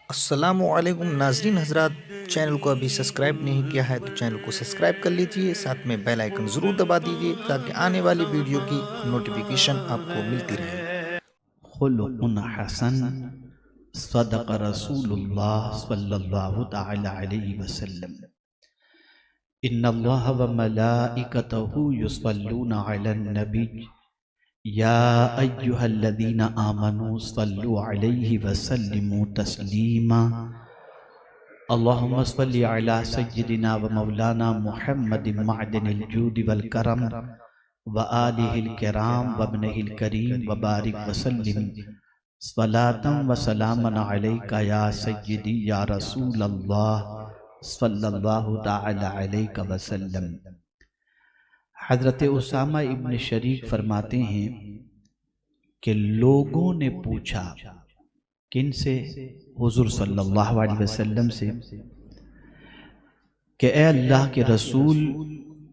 السلام علیکم ناظرین حضرات، چینل کو ابھی سبسکرائب نہیں کیا ہے تو چینل کو سبسکرائب کر لیجئے، ساتھ میں بیل آئیکن ضرور دبا دیجئے تاکہ آنے والی ویڈیو کی نوٹیفیکیشن آپ کو ملتی رہے۔ خلق حسن، صدق رسول اللہ صلی اللہ تعالی علیہ وسلم۔ ان اللہ وملائکتہ یصلون علی النبی یا ایہا الذین آمنوا صلوا علیہ وسلموا تسلیما۔ اللہم صلی علی سیدنا و مولانا محمد معدن الجود والکرم وآلہ الکرام وابنہ الکریم وبارک وسلم صلاة و سلاما علیکہ یا سیدی یا رسول اللہ صلی اللہ تعالی علیہ وسلم۔ حضرت اسامہ ابن شریک فرماتے ہیں کہ لوگوں نے پوچھا، کن سے؟ حضور صلی اللہ علیہ وسلم سے، کہ اے اللہ کے رسول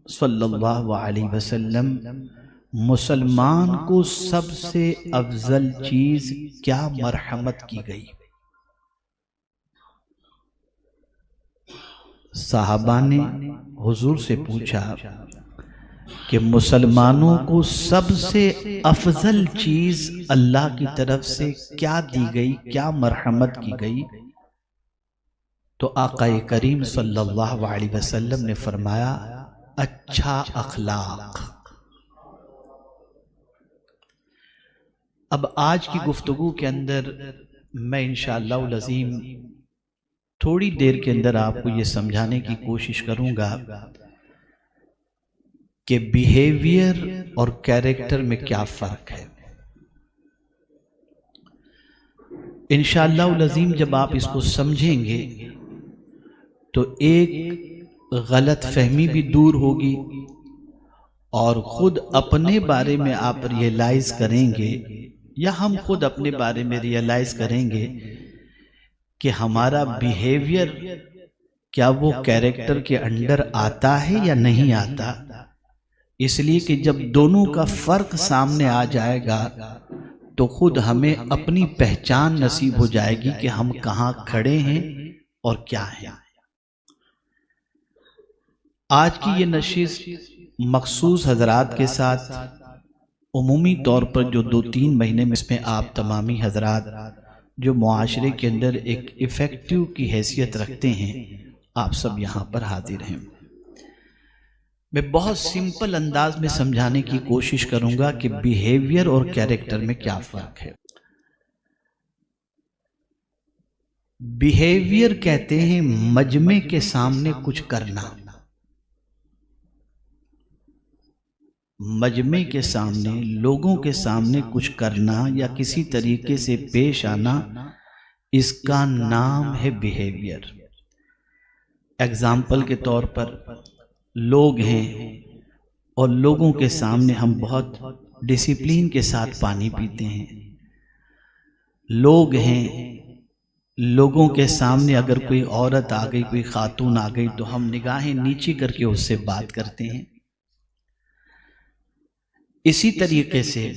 صلی اللہ علیہ وسلم، مسلمان کو سب سے افضل چیز کیا مرحمت کی گئی؟ صحابہ نے حضور سے پوچھا کہ مسلمانوں کو سب سے افضل چیز اللہ کی طرف سے کیا دی گئی، کیا مرحمت کی گئی؟ تو آقا کریم صلی اللہ علیہ وسلم نے فرمایا، اچھا اخلاق۔ اب آج کی گفتگو کے اندر میں انشاءاللہ العظیم تھوڑی دیر کے اندر آپ کو یہ سمجھانے کی کوشش کروں گا کہ بیہیویئر اور کیریکٹر میں کیا فرق ہے۔ انشاءاللہ العظیم جب آپ اس کو سمجھیں گے تو ایک غلط فہمی بھی دور ہوگی اور خود اپنے بارے میں آپ ریئلائز کریں گے، یا ہم خود اپنے بارے میں ریئلائز کریں گے کہ ہمارا بیہیویئر کیا وہ کیریکٹر کے انڈر آتا ہے یا نہیں آتا۔ اس لیے کہ جب دونوں کا فرق سامنے آ جائے گا تو خود ہمیں اپنی پہچان نصیب ہو جائے گی کہ ہم کہاں کھڑے ہیں اور کیا ہیں۔ آج کی یہ نشست مخصوص حضرات کے ساتھ عمومی طور پر جو 2-3 مہینے میں اس میں آپ تمامی حضرات جو معاشرے کے اندر ایک ایفیکٹو کی حیثیت رکھتے ہیں، آپ سب یہاں پر حاضر ہیں۔ میں بہت سمپل انداز میں سمجھانے کی کوشش کروں گا کہ بیہیویئر اور کیریکٹر میں کیا فرق ہے۔ بیہیویئر کہتے ہیں مجمع کے سامنے کچھ کرنا، مجمع کے سامنے، لوگوں کے سامنے کچھ کرنا یا کسی طریقے سے پیش آنا، اس کا نام ہے بیہیویئر۔ اگزامپل کے طور پر لوگ ہیں اور لوگوں کے سامنے ہم بہت ڈسپلین کے ساتھ پانی پیتے ہیں۔ لوگ ہیں، لوگوں کے سامنے اگر کوئی عورت آ گئی، کوئی خاتون آ گئی تو ہم نگاہیں نیچی کر کے اس سے بات کرتے ہیں۔ اسی طریقے سے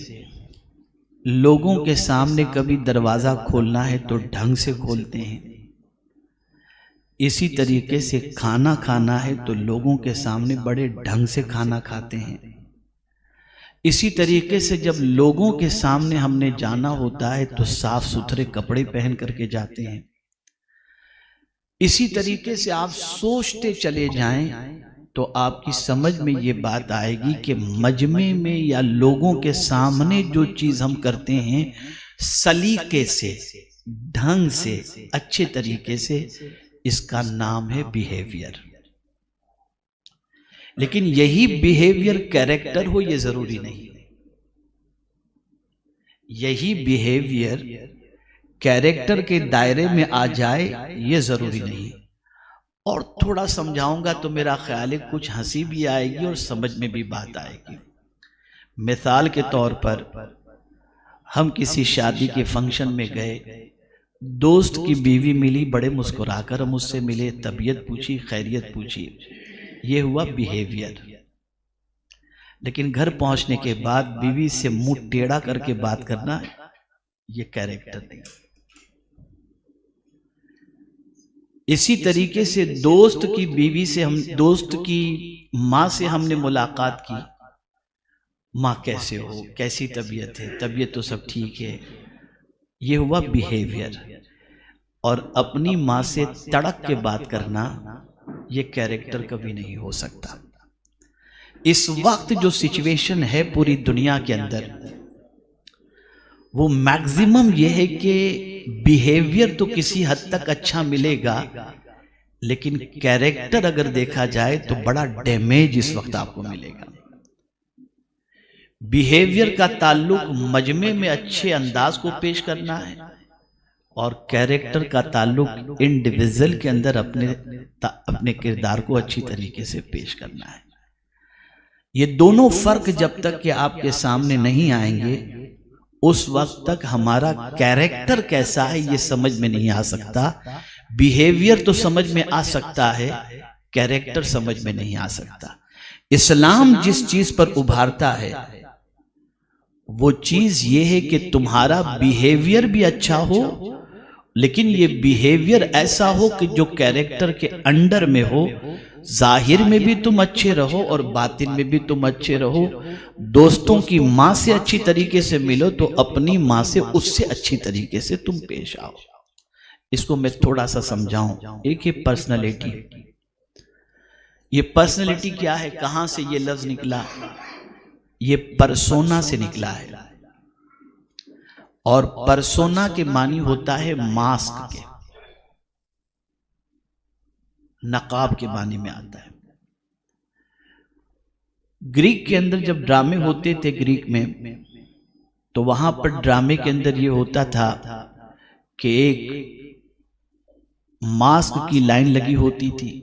لوگوں کے سامنے کبھی دروازہ کھولنا ہے تو ڈھنگ سے کھولتے ہیں۔ اسی طریقے سے کھانا کھانا ہے تو لوگوں کے سامنے بڑے ڈھنگ سے کھانا کھاتے ہیں۔ اسی طریقے سے جب لوگوں کے سامنے ہم نے جانا ہوتا ہے تو صاف ستھرے کپڑے پہن کر کے جاتے ہیں۔ اسی طریقے سے آپ سوچتے چلے جائیں تو آپ کی سمجھ میں یہ بات آئے گی کہ مجمع میں یا لوگوں کے سامنے جو چیز ہم کرتے ہیں سلیقے سے، ڈھنگ سے، اچھے طریقے سے، اس کا نام ہے بیہیویئر۔ لیکن یہی بیہیویئر کیریکٹر ہو یہ ضروری نہیں، یہی بیہیویئر کیریکٹر کے دائرے میں آ جائے یہ ضروری نہیں۔ اور تھوڑا سمجھاؤں گا تو میرا خیال ہے کچھ ہنسی بھی آئے گی اور سمجھ میں بھی بات آئے گی۔ مثال کے طور پر ہم کسی شادی کے فنکشن میں گئے، دوست کی بیوی ملی، بڑے مسکرا کر ہم اس سے ملے، طبیعت پوچھی، خیریت پوچھی، یہ ہوا بیہیویئر۔ لیکن گھر پہنچنے کے بعد بیوی سے منہ ٹیڑھا کر کے بات کرنا، یہ کیریکٹر نہیں۔ اسی طریقے سے دوست کی بیوی سے دوست کی ماں سے ہم نے ملاقات کی، ماں کیسے ہو، کیسی طبیعت ہے، طبیعت تو سب ٹھیک ہے، یہ ہوا بیہیویئر۔ اور اپنی ماں سے تڑک کے بات کرنا، یہ کیریکٹر کبھی نہیں ہو سکتا۔ اس وقت جو سچویشن ہے پوری دنیا کے اندر، وہ میکزیمم یہ ہے کہ بیہیویئر تو کسی حد تک اچھا ملے گا، لیکن کیریکٹر اگر دیکھا جائے تو بڑا ڈیمیج اس وقت آپ کو ملے گا۔ بیہیویئر کا تعلق مجمع میں اچھے انداز کو پیش کرنا ہے، اور کیریکٹر کا تعلق انڈیویژل کے اندر اپنے کردار کو اچھی طریقے سے پیش کرنا ہے۔ یہ دونوں فرق جب تک کہ آپ کے سامنے نہیں آئیں گے، اس وقت تک ہمارا کیریکٹر کیسا ہے یہ سمجھ میں نہیں آ سکتا۔ بیہیویئر تو سمجھ میں آ سکتا ہے، کیریکٹر سمجھ میں نہیں آ سکتا۔ اسلام جس چیز پر ابھارتا ہے وہ چیز یہ ہے کہ تمہارا بیہیویئر بھی اچھا ہو، لیکن یہ بیہیویئر ایسا ہو کہ جو کیریکٹر کے انڈر میں ہو۔ ظاہر میں بھی تم اچھے رہو اور باطن میں بھی تم اچھے رہو۔ دوستوں کی ماں سے اچھی طریقے سے ملو تو اپنی ماں سے اس سے اچھی طریقے سے تم پیش آؤ۔ اس کو میں تھوڑا سا سمجھاؤں۔ ایک ہے پرسنالٹی۔ یہ پرسنالٹی کیا ہے؟ کہاں سے یہ لفظ نکلا؟ یہ پرسونا سے نکلا ہے، اور پرسونا کے معنی ہوتا ہے ماسک کے، نقاب کے معنی میں آتا ہے۔ گریک کے اندر جب ڈرامے ہوتے تھے گریک میں، تو وہاں پر ڈرامے کے اندر یہ ہوتا تھا کہ ایک ماسک کی لائن لگی ہوتی تھی،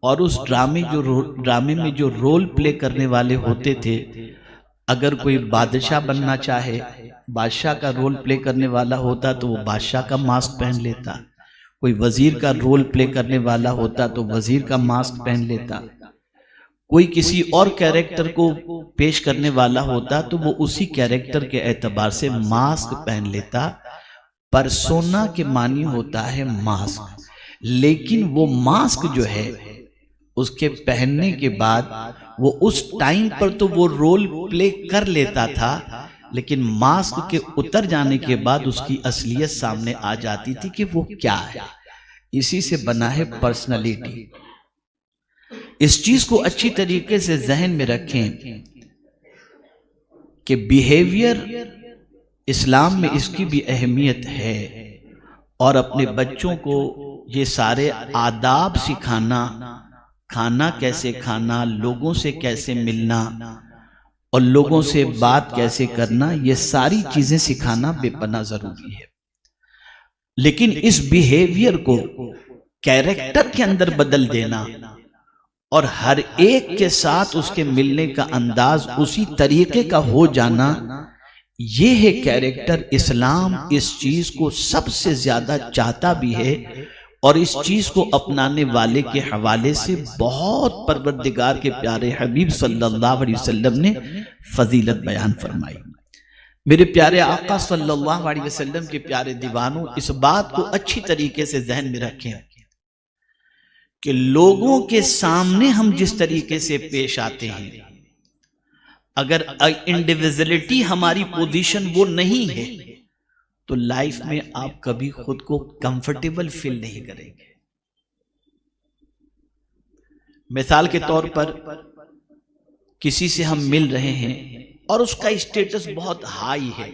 اور اس ڈرامے میں جو رول پلے کرنے والے ہوتے تھے، اگر کوئی بادشاہ بننا چاہے، بادشاہ کا رول پلے کرنے والا ہوتا تو وہ بادشاہ کا ماسک پہن لیتا، کوئی وزیر کا رول پلے کرنے والا ہوتا تو وزیر کا ماسک پہن لیتا، کوئی کسی اور کیریکٹر کو پیش کرنے والا ہوتا تو وہ اسی کیریکٹر کے اعتبار سے ماسک پہن لیتا۔ پرسونا کے معنی ہوتا ہے ماسک، لیکن وہ ماسک جو ہے اس کے پہننے کے بعد وہ اس ٹائم پر تو وہ رول پلے کر لیتا تھا، لیکن ماسک کے اتر جانے کے بعد اس کی اصلیت سامنے آ جاتی تھی کہ وہ کیا ہے۔ اسی سے بنا ہے پرسنالٹی۔ اس چیز کو اچھی طریقے سے ذہن میں رکھیں کہ بیہیویئر اسلام میں اس کی بھی اہمیت ہے، اور اپنے بچوں کو یہ سارے آداب سکھانا، کھانا کیسے کھانا، لوگوں سے کیسے ملنا اور لوگوں سے بات کیسے کرنا، یہ ساری چیزیں سکھانا بے پناہ ضروری ہے۔ لیکن اس بیہیویئر کو کیریکٹر کے اندر بدل دینا اور ہر ایک کے ساتھ اس کے ملنے کا انداز اسی طریقے کا ہو جانا، یہ ہے کیریکٹر۔ اسلام اس چیز کو سب سے زیادہ چاہتا بھی ہے، اور اس چیز کو اپنانے والے کے حوالے سے بہت پروردگار کے پیارے حبیب صلی اللہ علیہ وسلم نے فضیلت بیان فرمائی۔ میرے پیارے آقا صلی اللہ علیہ وسلم کے پیارے دیوانوں، اس بات کو اچھی طریقے سے ذہن میں رکھیں کہ لوگوں کے سامنے ہم جس طریقے سے پیش آتے ہیں، اگر انڈیویژلٹی ہماری پوزیشن وہ نہیں ہے تو لائف میں آپ کبھی خود کو کمفرٹیبل فیل نہیں کریں گے۔ مثال کے طور پر کسی سے ہم مل رہے ہیں اور اس کا اسٹیٹس بہت ہائی ہے،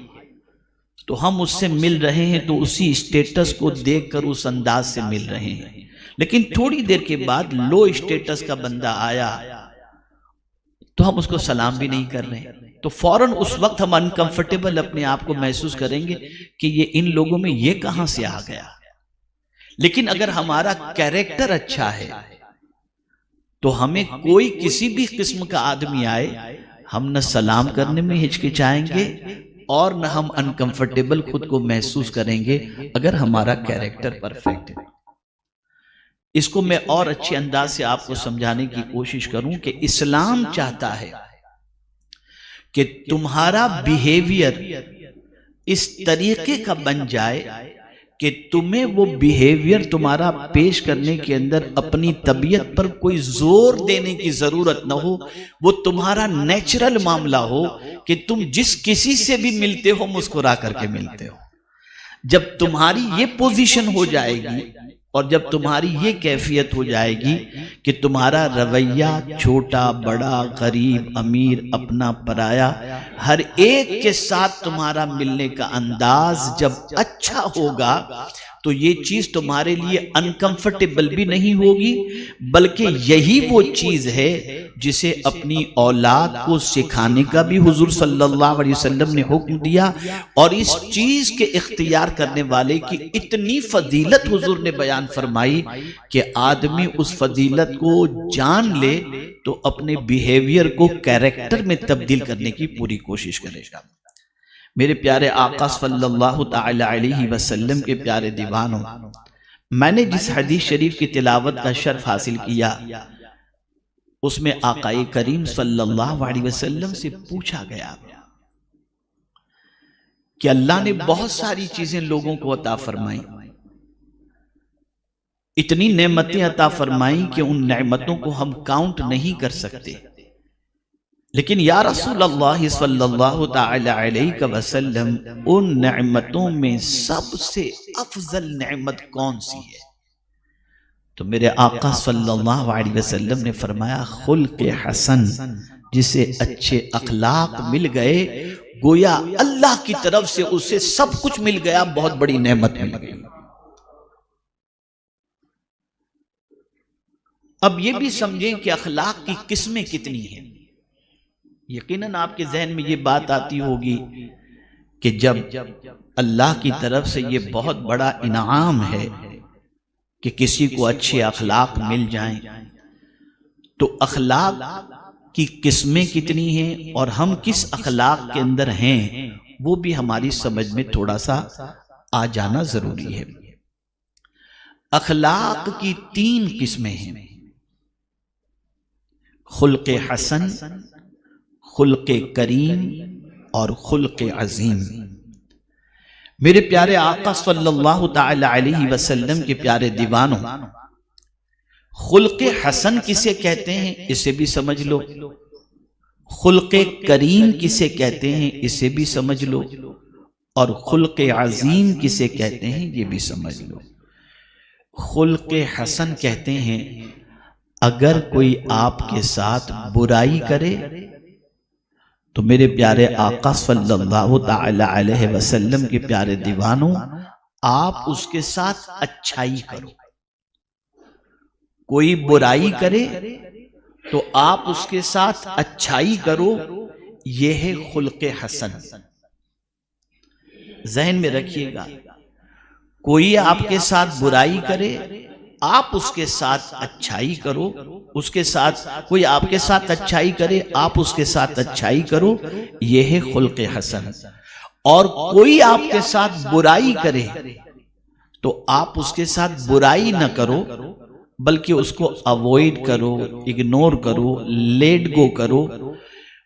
تو ہم اس سے مل رہے ہیں تو اسی اسٹیٹس کو دیکھ کر اس انداز سے مل رہے ہیں، لیکن تھوڑی دیر کے بعد لو اسٹیٹس کا بندہ آیا تو ہم اس کو سلام بھی نہیں کر رہے، تو فوراً اس وقت ہم انکمفرٹیبل اپنے آپ کو محسوس کریں گے کہ یہ ان لوگوں میں یہ کہاں سے آ گیا۔ لیکن اگر ہمارا کیریکٹر اچھا ہے تو ہمیں کوئی کسی بھی قسم کا آدمی آئے، ہم نہ سلام کرنے میں ہچکچائیں گے اور نہ ہم انکمفرٹیبل خود کو محسوس کریں گے، اگر ہمارا کیریکٹر پرفیکٹ ہے۔ اس کو میں اور اچھے انداز سے آپ کو سمجھانے کی کوشش کروں کہ اسلام چاہتا ہے کہ تمہارا بیہیویئر اس طریقے کا بن جائے کہ تمہیں وہ بیہیویئر تمہارا پیش کرنے کے اندر اپنی طبیعت پر کوئی زور دینے کی ضرورت نہ ہو، وہ تمہارا نیچرل معاملہ ہو کہ تم جس کسی سے بھی ملتے ہو مسکرا کر کے ملتے ہو۔ جب تمہاری یہ پوزیشن ہو جائے گی اور جب تمہاری یہ کیفیت ہو جائے گی کہ تمہارا رویہ چھوٹا بڑا غریب امیر اپنا پرایا ہر ایک کے ساتھ تمہارا ملنے کا انداز جب اچھا ہوگا تو یہ چیز تمہارے لیے انکمفرٹیبل بھی نہیں ہوگی، بلکہ یہی وہ چیز ہے جسے اپنی اولاد کو سکھانے کا بھی حضور صلی اللہ علیہ وسلم نے حکم دیا، اور اس چیز کے اختیار کرنے والے کی اتنی فضیلت حضور نے بیان فرمائی کہ آدمی اس فضیلت کو جان لے تو اپنے بیہیویئر کو کیریکٹر میں تبدیل کرنے کی پوری کوشش کرے گا۔ میرے پیارے آقا صلی اللہ تعالی علیہ وسلم کے پیارے دیوانوں، میں نے جس حدیث شریف کی تلاوت کا شرف حاصل کیا اس میں آقا کریم صلی اللہ علیہ وسلم سے پوچھا گیا کہ اللہ نے بہت ساری چیزیں لوگوں کو عطا فرمائی، اتنی نعمتیں عطا فرمائی کہ ان نعمتوں کو ہم کاؤنٹ نہیں کر سکتے، لیکن یا رسول اللہ صلی اللہ تعالی علیہ وسلم ان نعمتوں میں سب سے افضل نعمت کون سی ہے؟ تو میرے آقا صلی اللہ علیہ وسلم نے فرمایا خلق حسن، جسے اچھے اخلاق مل گئے گویا اللہ کی طرف سے اسے سب کچھ مل گیا، بہت بڑی نعمت مل گئی۔ اب یہ بھی سمجھیں کہ اخلاق کی قسمیں کتنی ہیں۔ یقیناً آپ کے ذہن میں یہ بات آتی ہوگی کہ جب اللہ کی طرف سے یہ بہت بڑا انعام ہے کہ کسی کو اچھے اخلاق مل جائیں تو اخلاق کی قسمیں کتنی ہیں اور ہم کس اخلاق کے اندر ہیں وہ بھی ہماری سمجھ میں تھوڑا سا آ جانا ضروری ہے۔ اخلاق کی 3 قسمیں ہیں، خلق حسن، خلق کریم اور خلق عظیم۔ میرے پیارے آقا صلی اللہ تعالی علیہ وسلم کے پیارے دیوانوں، خلق حسن کسے کہتے ہیں اسے بھی سمجھ لو، خلق کریم کسے کہتے ہیں اسے بھی سمجھ لو، اور خلق عظیم کسے کہتے ہیں یہ بھی سمجھ لو۔ خلق حسن کہتے ہیں اگر کوئی آپ کے ساتھ برائی کرے تو میرے پیارے آقا صلی اللہ تعالی علیہ وسلم کے پیارے دیوانوں آپ اس کے ساتھ اچھائی کرو۔ کوئی برائی کرے تو آپ اس کے ساتھ اچھائی کرو، یہ ہے خلق حسن۔ ذہن میں رکھیے گا، کوئی آپ کے ساتھ برائی کرے آپ اس کے ساتھ اچھائی کرو، اس کے ساتھ کوئی آپ کے ساتھ اچھائی کرے آپ اس کے ساتھ اچھائی کرو، یہ ہے خلق حسن۔ اور کوئی آپ کے ساتھ برائی کرے تو آپ اس کے ساتھ برائی نہ کرو بلکہ اس کو اوائڈ کرو، اگنور کرو، لیٹ گو کرو،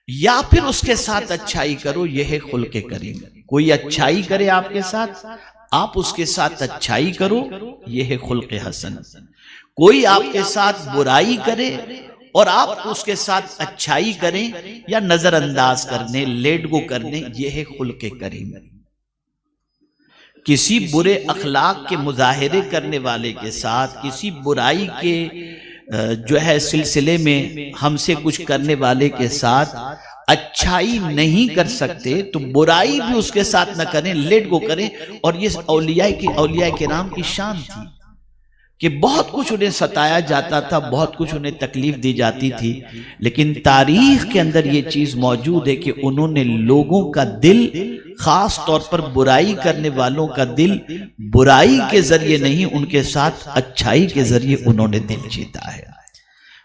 یا پھر اس کے ساتھ اچھائی کرو، یہ ہے خلق کریم۔ کوئی اچھائی کرے آپ کے ساتھ آپ اس کے ساتھ اچھائی کرو، یہ ہے خلق حسن۔ کوئی آپ کے ساتھ برائی کرے اور آپ اس کے ساتھ اچھائی کریں یا نظر انداز کرنے، لیٹ گو کرنے، یہ ہے خلق کریم۔ کسی برے اخلاق کے مظاہرے کرنے والے کے ساتھ، کسی برائی کے جو ہے سلسلے میں ہم سے کچھ کرنے والے کے ساتھ اچھائی نہیں کر سکتے تو برائی بھی اس کے ساتھ نہ کریں، لیٹ گو کریں۔ اور یہ اولیاء کرام کی شان تھی کہ بہت کچھ انہیں ستایا جاتا تھا، بہت کچھ انہیں تکلیف دی جاتی تھی، لیکن تاریخ کے اندر یہ چیز موجود ہے کہ انہوں نے لوگوں کا دل، خاص طور پر برائی کرنے والوں کا دل، برائی کے ذریعے نہیں ان کے ساتھ اچھائی کے ذریعے انہوں نے دل جیتا ہے۔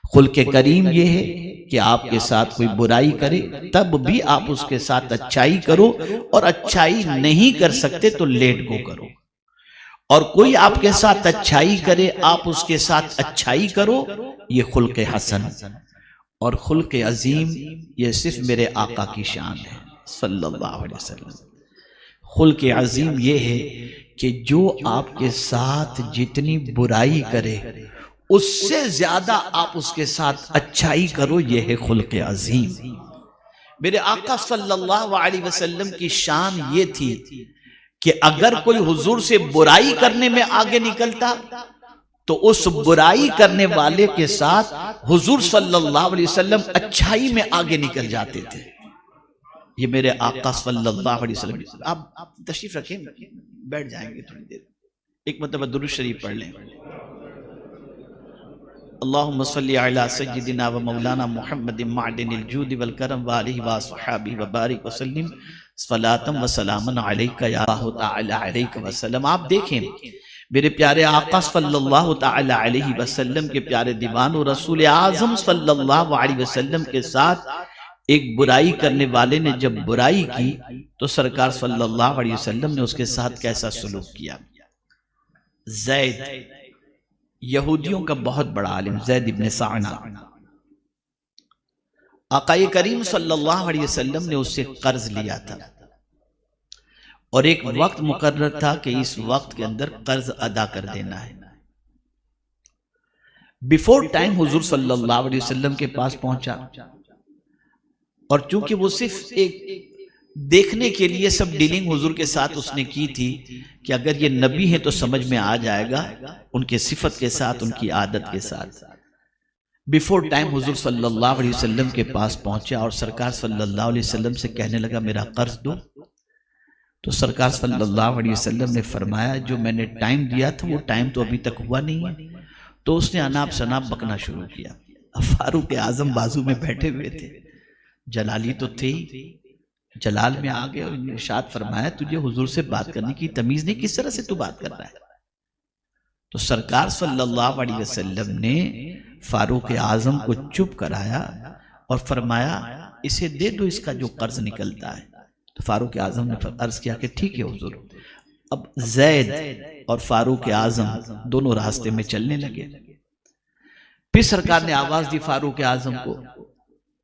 خلق کریم یہ ہے کہ آپ کے ساتھ کوئی برائی کرے تب بھی آپ اس کے ساتھ اچھائی کرو، اور اچھائی نہیں کر سکتے تو لیٹ گو کرو۔ اور کوئی آپ کے ساتھ اچھائی کرے آپ اس کے ساتھ اچھائی کرو، یہ خلق حسن۔ اور خلق عظیم یہ صرف میرے آقا کی شان ہے صلی اللہ علیہ وسلم۔ خلق عظیم یہ ہے کہ جو آپ کے ساتھ جتنی برائی کرے اس سے زیادہ آپ اس کے ساتھ اچھائی کرو، یہ ہے خلق عظیم۔ میرے آقا صلی اللہ علیہ وسلم کی شان یہ تھی کہ اگر کوئی حضور سے برائی کرنے میں آگے نکلتا تو اس برائی کرنے والے کے ساتھ حضور صلی اللہ علیہ وسلم اچھائی میں آگے نکل جاتے تھے۔ یہ میرے آقا صلی اللہ علیہ وسلم۔ آپ تشریف رکھیں، بیٹھ جائیں گے تھوڑی دیر، ایک مرتبہ درود شریف پڑھ لیں۔ اللہم صلی علی سیدنا و مولانا محمد معدن الجود والکرم وآلہ وصحابہ وبارک وسلم صلاۃ و سلام علیک یا اللہ تعالی علیہ وسلم۔ آپ دیکھیں میرے پیارے آقا صلی اللہ تعالی علیہ وسلم کے پیارے دیوان و رسول اعظم صلی اللہ علیہ وسلم کے ساتھ ایک برائی کرنے والے نے جب برائی کی تو سرکار صلی اللہ علیہ وسلم نے اس کے ساتھ کیسا سلوک کیا۔ زید، یہودیوں کا بہت بڑا عالم، زید ابن سعنہ، آقا کریم صلی اللہ علیہ وسلم نے اس سے قرض لیا تھا اور ایک وقت مقرر تھا کہ اس وقت کے اندر قرض ادا کر دینا ہے۔ بیفور ٹائم حضور صلی اللہ علیہ وسلم کے پاس پہنچا، اور چونکہ وہ صرف ایک دیکھنے کے لیے سب ڈیلنگ حضور کے ساتھ اس نے کی تھی کہ اگر یہ نبی ہیں تو سمجھ میں آ جائے گا ان کے صفت کے ساتھ، ان کی عادت کے ساتھ۔ بیفور ٹائم حضور صلی اللہ علیہ وسلم کے پاس پہنچا اور سرکار صلی اللہ علیہ وسلم سے کہنے لگا میرا قرض دو۔ تو سرکار صلی اللہ علیہ وسلم نے فرمایا جو میں نے ٹائم دیا تھا وہ ٹائم تو ابھی تک ہوا نہیں ہے۔ تو اس نے اناپ شناپ بکنا شروع کیا۔ فاروق اعظم بازو میں بیٹھے ہوئے تھے، جلالی تو تھے ہی، جلال میں آگے اور ارشاد فرمایا تجھے حضور سے بات کرنے کی تمیز نہیں، کس طرح سے تو بات کر رہا ہے؟ تو سرکار صلی اللہ علیہ وسلم نے فاروق اعظم کو چپ کرایا اور فرمایا اسے دے دو اس کا جو قرض نکلتا ہے۔ تو فاروق اعظم نے عرض کیا کہ ٹھیک ہے حضور۔ اب زید اور فاروق اعظم دونوں راستے میں چلنے لگے۔ پھر سرکار نے آواز دی فاروق اعظم کو،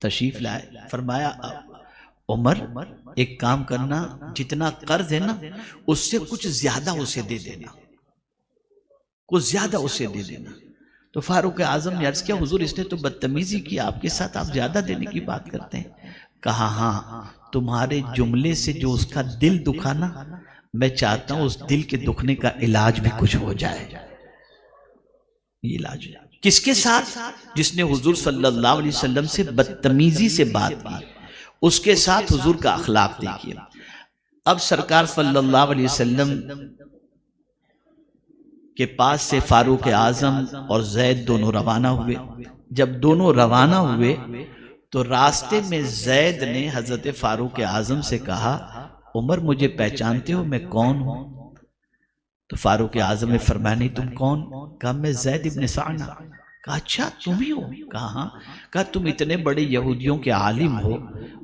تشریف لائے، فرمایا عمر ایک کام کرنا، جتنا قرض ہے نا اس سے کچھ زیادہ اسے دے دینا، کچھ زیادہ اسے دے دینا۔ تو فاروق اعظم نے عرض کیا حضور اس نے تو بدتمیزی کی آپ کے ساتھ، آپ زیادہ دینے کی بات کرتے ہیں۔ کہا ہاں تمہارے جملے سے جو اس کا دل دکھا نا، میں چاہتا ہوں اس دل کے دکھنے کا علاج بھی کچھ ہو جائے۔ یہ علاج کس کے ساتھ؟ جس نے حضور صلی اللہ علیہ وسلم سے بدتمیزی سے بات کی، اس کے ساتھ حضور کا اخلاق دیکھیے۔ اب سرکار صلی اللہ علیہ وسلم کے پاس سے فاروق اعظم اور زید دونوں روانہ ہوئے۔ جب دونوں روانہ ہوئے تو راستے میں زید نے حضرت فاروق اعظم سے کہا عمر مجھے پہچانتے ہو میں کون ہوں؟ تو فاروق اعظم نے فرمایا نہیں تم کون؟ کہا میں زید ابن سعنہ۔ کہا اچھا تم ہی ہو؟ کہا ہاں۔ کہا تم اتنے بڑے یہودیوں کے عالم ہو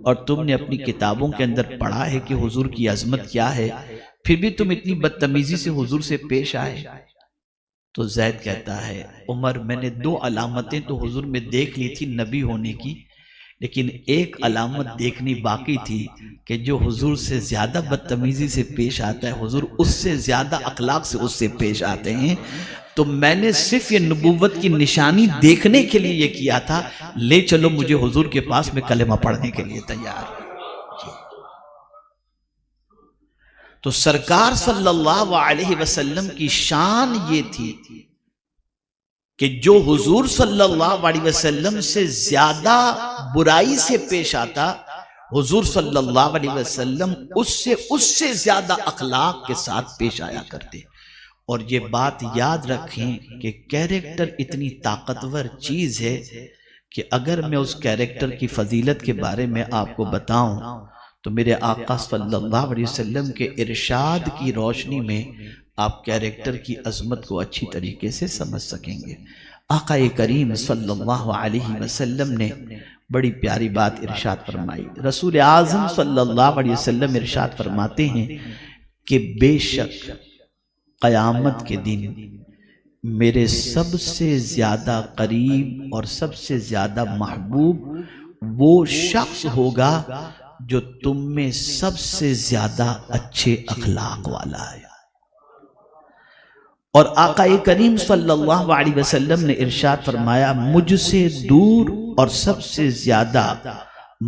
اور تم نے اپنی کتابوں کے اندر پڑھا ہے کہ حضور کی عظمت کیا ہے، پھر بھی تم اتنی بدتمیزی سے حضور سے پیش آئے۔ تو زید کہتا ہے عمر میں نے دو علامتیں تو حضور میں دیکھ لی تھی نبی ہونے کی، لیکن ایک علامت دیکھنی باقی تھی کہ جو حضور سے زیادہ بدتمیزی سے پیش آتا ہے حضور اس سے زیادہ اخلاق سے اس سے پیش آتے ہیں۔ تو میں نے صرف یہ نبوت کی نشانی دیکھنے کے لیے یہ کیا تھا، لے چلو مجھے حضور کے پاس، میں کلمہ پڑھنے کے لیے تیار ہوں۔ تو سرکار صلی اللہ علیہ وسلم کی شان یہ تھی کہ جو حضور صلی اللہ علیہ وسلم سے زیادہ برائی سے پیش آتا، حضور صلی اللہ علیہ وسلم اس سے زیادہ اخلاق کے ساتھ پیش آیا کرتے۔ اور یہ بات یاد رکھیں کہ کیریکٹر اتنی طاقتور چیز ہے کہ اگر میں اس کیریکٹر کی فضیلت کے بارے میں آپ کو بتاؤں تو میرے آقا صلی اللہ علیہ وسلم کے ارشاد کی روشنی میں آپ کیریکٹر کی عظمت کو اچھی طریقے سے سمجھ سکیں گے۔ آقا کریم صلی اللہ علیہ وسلم نے بڑی پیاری بات ارشاد فرمائی۔ رسول اعظم صلی اللہ علیہ وسلم ارشاد فرماتے ہیں کہ بے شک قیامت کے دن میرے سب سے زیادہ قریب اور سب سے زیادہ محبوب وہ شخص ہوگا جو تم میں سب سے زیادہ اچھے اخلاق والا ہے۔ اور آقا کریم صلی اللہ علیہ وسلم نے ارشاد فرمایا مجھ سے دور اور سب سے زیادہ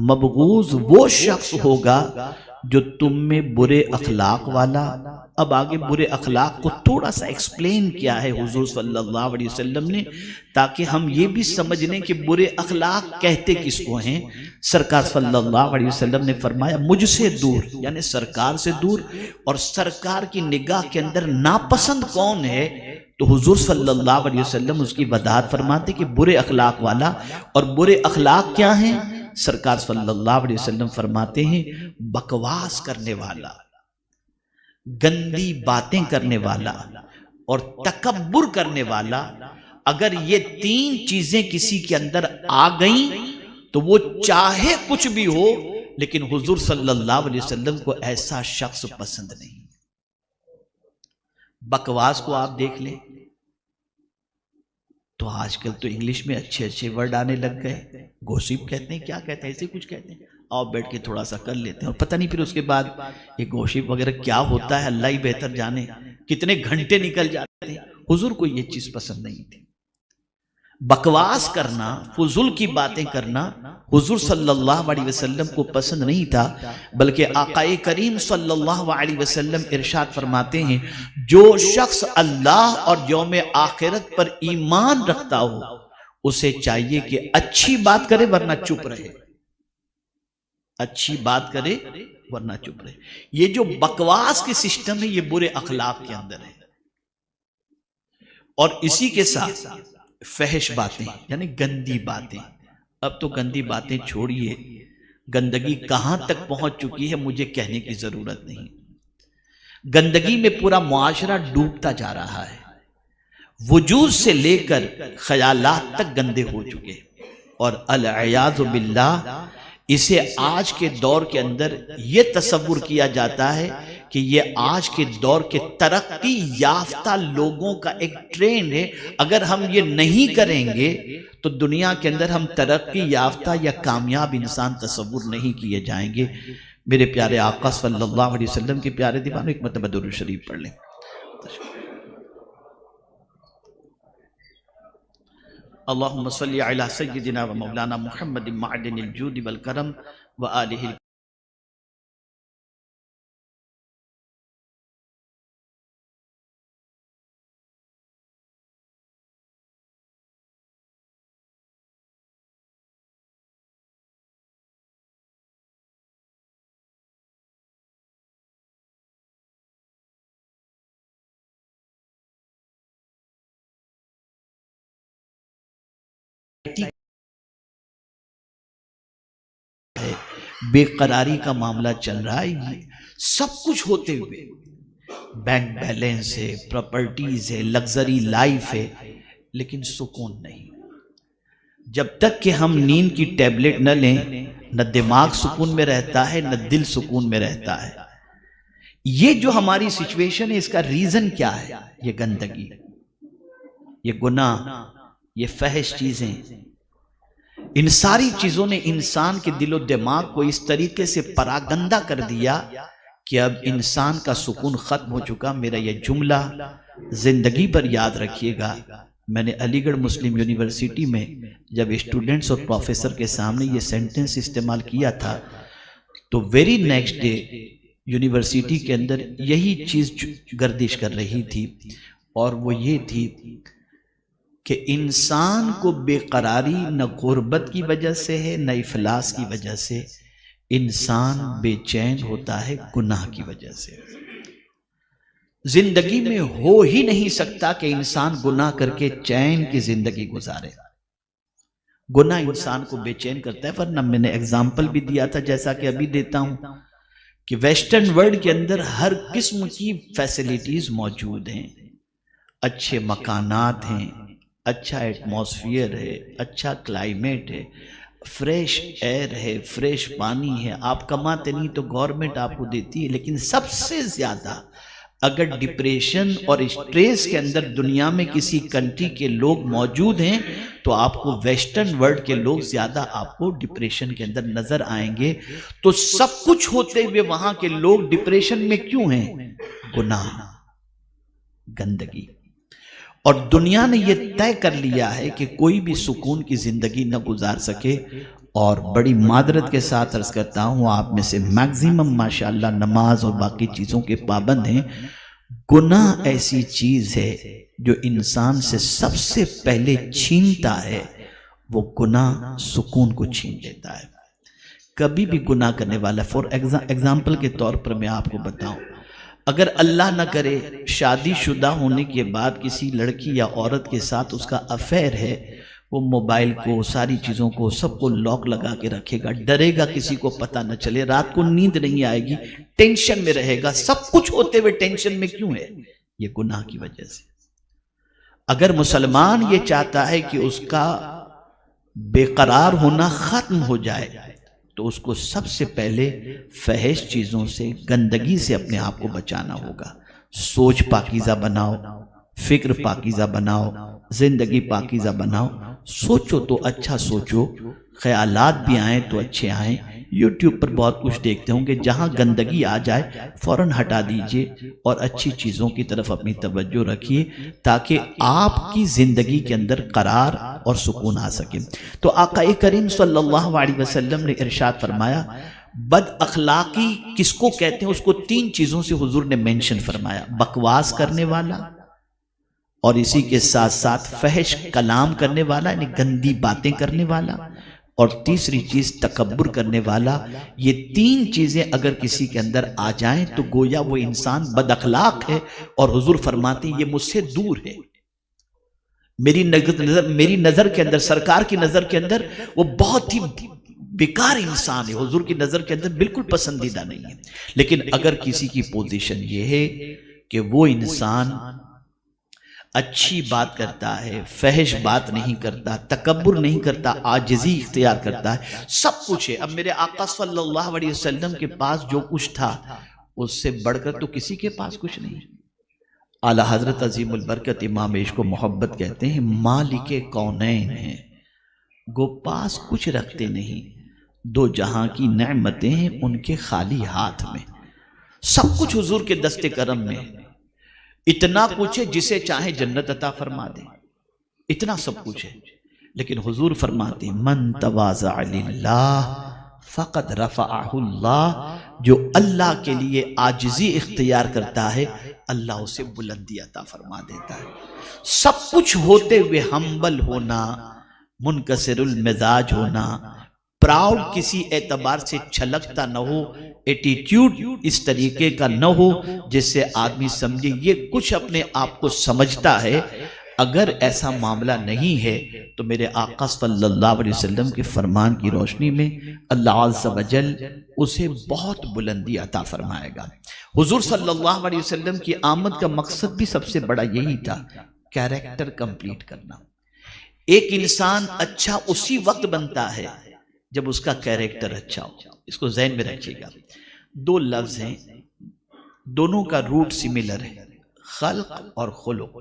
مبغوض وہ شخص ہوگا جو تم میں برے اخلاق والا۔ اب آگے برے اخلاق کو تھوڑا سا ایکسپلین کیا ہے حضور صلی اللہ علیہ وسلم نے، تاکہ ہم یہ بھی سمجھ لیں کہ برے اخلاق کہتے کس کو ہیں۔ سرکار صلی اللہ علیہ وسلم نے فرمایا مجھ سے دور، یعنی سرکار سے دور، اور سرکار کی نگاہ کے اندر ناپسند کون ہے؟ تو حضور صلی اللہ علیہ وسلم اس کی وضاحت فرماتے کہ برے اخلاق والا۔ اور برے اخلاق کیا ہیں؟ سرکار صلی اللہ علیہ وسلم فرماتے ہیں بکواس کرنے والا، گندی باتیں کرنے والا اور تکبر کرنے والا۔ اگر یہ تین چیزیں کسی کے اندر آ گئیں تو وہ چاہے کچھ بھی ہو، لیکن حضور صلی اللہ علیہ وسلم کو ایسا شخص پسند نہیں۔ بکواس کو آپ دیکھ لیں تو آج کل تو انگلش میں اچھے اچھے ورڈ آنے لگ گئے، گوسپ کہتے ہیں، کیا کہتے ہیں، ایسے کچھ کہتے ہیں، آؤ بیٹھ کے تھوڑا سا کر لیتے ہیں، اور پتہ نہیں پھر اس کے بعد یہ گوسپ وغیرہ کیا ہوتا ہے، اللہ ہی بہتر جانے، کتنے گھنٹے نکل جاتے ہیں۔ حضور کو یہ چیز پسند نہیں تھی۔ بکواس کرنا، فضول کی باتیں کرنا حضور صلی اللہ علیہ وسلم کو پسند نہیں تھا، بلکہ آقا کریم صلی اللہ علیہ وسلم ارشاد فرماتے ہیں جو شخص اللہ اور یوم آخرت پر ایمان رکھتا ہو اسے چاہیے کہ اچھی بات کرے ورنہ چپ رہے، اچھی بات کرے ورنہ چپ رہے۔ یہ جو بکواس کی سسٹم ہے یہ برے اخلاق کے اندر ہے۔ اور اسی کے ساتھ فحش باتیں، یعنی گندی باتیں۔ اب تو گندی باتیں چھوڑیے، گندگی کہاں تک پہنچ چکی ہے مجھے کہنے کی ضرورت نہیں۔ گندگی میں پورا معاشرہ ڈوبتا جا رہا ہے، وجود سے لے کر خیالات تک گندے ہو چکے، اور العیاذ باللہ اسے آج کے دور کے اندر یہ تصور کیا جاتا ہے کہ یہ آج کے دور کے ترقی یافتہ لوگوں کا ایک ٹرینڈ ہے۔ اگر ہم یہ نہیں کریں گے تو دنیا کے اندر ہم ترقی یافتہ یا کامیاب انسان تصور نہیں کیے جائیں گے۔ میرے پیارے آقا صلی اللہ علیہ وسلم کے پیارے دیوانوں، ایک مرتبہ درود شریف پڑھ لیں۔ اللہم صلی علی سیدنا و مولانا محمد معدن الجود والکرم و آلہ بے قراری کا معاملہ چل رہا ہے۔ سب کچھ ہوتے ہوئے بینک بیلنس ہے، پراپرٹیز ہے، لگزری لائف ہے، لیکن سکون نہیں۔ جب تک کہ ہم نیند کی ٹیبلٹ نہ لیں نہ دماغ سکون میں رہتا ہے نہ دل سکون میں رہتا ہے۔ یہ جو ہماری سچویشن ہے اس کا ریزن کیا ہے؟ یہ گندگی، یہ گناہ، یہ فحش چیزیں، ان ساری چیزوں نے انسان کے دل و دماغ کو اس طریقے سے پراگندہ کر دیا کہ اب انسان کا سکون ختم ہو چکا۔ میرا یہ جملہ زندگی پر یاد رکھیے گا۔ میں نے علی گڑھ مسلم یونیورسٹی میں جب اسٹوڈنٹس اور پروفیسر کے سامنے یہ سینٹنس استعمال کیا تھا تو ویری نیکسٹ ڈے یونیورسٹی کے اندر یہی چیز گردش کر رہی تھی، اور وہ یہ تھی کہ انسان کو بے قراری نہ غربت کی وجہ سے ہے نہ افلاس کی وجہ سے، انسان بے چین ہوتا ہے گناہ کی وجہ سے۔ زندگی میں ہو ہی نہیں سکتا کہ انسان گناہ کر کے چین کی زندگی گزارے۔ گناہ انسان کو بے چین کرتا ہے، ورنہ میں نے ایگزامپل بھی دیا تھا جیسا کہ ابھی دیتا ہوں کہ ویسٹرن ورلڈ کے اندر ہر قسم کی فیسلیٹیز موجود ہیں، اچھے مکانات ہیں، اچھا ایٹماسفیئر ہے، اچھا کلائمیٹ ہے، فریش ایئر ہے، فریش پانی ہے۔ آپ کماتے نہیں تو گورنمنٹ آپ کو دیتی ہے، لیکن سب سے زیادہ اگر ڈپریشن اور اسٹریس کے اندر دنیا میں کسی کنٹری کے لوگ موجود ہیں تو آپ کو ویسٹرن ورلڈ کے لوگ زیادہ آپ کو ڈپریشن کے اندر نظر آئیں گے. تو سب کچھ ہوتے ہوئے وہاں کے لوگ ڈپریشن میں کیوں ہیں؟ گناہ، گندگی. اور دنیا نے یہ طے کر لیا ہے کہ کوئی بھی سکون کی زندگی نہ گزار سکے. اور بڑی معذرت کے ساتھ عرض کرتا ہوں، آپ میں سے میکزیمم ماشاءاللہ نماز اور باقی چیزوں کے پابند ہیں. گناہ ایسی چیز ہے جو انسان سے سب سے پہلے چھینتا ہے، وہ گناہ سکون کو چھین لیتا ہے. کبھی بھی گناہ کرنے والا، فور ایگزامپل کے طور پر میں آپ کو بتاؤں، اگر اللہ نہ کرے شادی شدہ ہونے کے بعد کسی لڑکی یا عورت کے ساتھ اس کا افیئر ہے، وہ موبائل کو، ساری چیزوں کو، سب کو لاک لگا کے رکھے گا، ڈرے گا کسی کو پتہ نہ چلے، رات کو نیند نہیں آئے گی، ٹینشن میں رہے گا. سب کچھ ہوتے ہوئے ٹینشن میں کیوں ہے؟ یہ گناہ کی وجہ سے. اگر مسلمان یہ چاہتا ہے کہ اس کا بے قرار ہونا ختم ہو جائے تو اس کو سب سے پہلے فحش چیزوں سے، گندگی سے اپنے آپ کو بچانا ہوگا. سوچ پاکیزہ بناؤ، فکر پاکیزہ بناؤ، زندگی پاکیزہ بناؤ. سوچو تو اچھا سوچو، خیالات بھی آئیں تو اچھے آئیں. یوٹیوب پر بہت کچھ دیکھتے ہوں گے، جہاں گندگی آ جائے فوراً ہٹا دیجئے اور اچھی چیزوں کی طرف اپنی توجہ رکھیے تاکہ آپ کی زندگی کے اندر قرار اور سکون آ سکے. تو آقا کریم صلی اللہ علیہ وسلم نے ارشاد فرمایا، بد اخلاقی کس کو کہتے ہیں؟ اس کو 3 چیزوں سے حضور نے مینشن فرمایا: بکواس کرنے والا، اور اسی کے ساتھ ساتھ فحش کلام کرنے والا، یعنی گندی باتیں کرنے والا، اور تیسری چیز تکبر کرنے والا. یہ 3 چیزیں اگر کسی کے اندر آ جائیں تو گویا وہ انسان بد اخلاق ہے، اور حضور فرماتے ہیں یہ مجھ سے دور ہے. میری نظر کے اندر، سرکار کی نظر کے اندر وہ بہت ہی بیکار انسان ہے، حضور کی نظر کے اندر بالکل پسندیدہ نہیں ہے. لیکن اگر کسی کی پوزیشن یہ ہے کہ وہ انسان اچھی بات کرتا ہے، فحش بات نہیں کرتا، تکبر نہیں کرتا، عاجزی اختیار کرتا ہے، سب کچھ ہے. اب میرے آقا صلی اللہ علیہ وسلم کے پاس جو کچھ تھا اس سے بڑھ کر تو کسی کے پاس کچھ نہیں. اعلیٰ حضرت عظیم البرکت امام عشق و محبت کہتے ہیں، مالک کونین ہیں، گو پاس کچھ رکھتے نہیں، 2 جہاں کی نعمتیں ہیں ان کے خالی ہاتھ میں. سب کچھ حضور کے دست کرم میں، اتنا کچھ ہے جسے چاہے جنت عطا فرما دے، اتنا سب کچھ ہے. لیکن حضور فرماتے ہیں، من تواضع للہ فقد رفعہ اللہ، جو اللہ کے لیے عاجزی اختیار کرتا ہے اللہ اسے بلندی عطا فرما دیتا ہے. سب کچھ ہوتے ہوئے ہمبل ہونا، منکسر المزاج ہونا، پراؤڈ کسی اعتبار سے چھلکتا نہ ہو، ایٹیٹیوڈ اس طریقے کا نہ ہو جس سے آدمی سمجھے یہ کچھ اپنے آپ کو سمجھتا ہے. اگر ایسا معاملہ نہیں ہے تو میرے آقا صلی اللہ علیہ وسلم کے فرمان کی روشنی میں اللہ عز و جل اسے بہت بلندی عطا فرمائے گا. حضور صلی اللہ علیہ وسلم کی آمد کا مقصد بھی سب سے بڑا یہی تھا، کیریکٹر کمپلیٹ کرنا. ایک انسان اچھا اسی وقت بنتا ہے جب اس کا کیریکٹر اچھا ہو. اس کو ذہن میں رکھیے گا. 2 لفظ ہیں، دونوں کا روٹ سملر ہے، خلق اور خلق.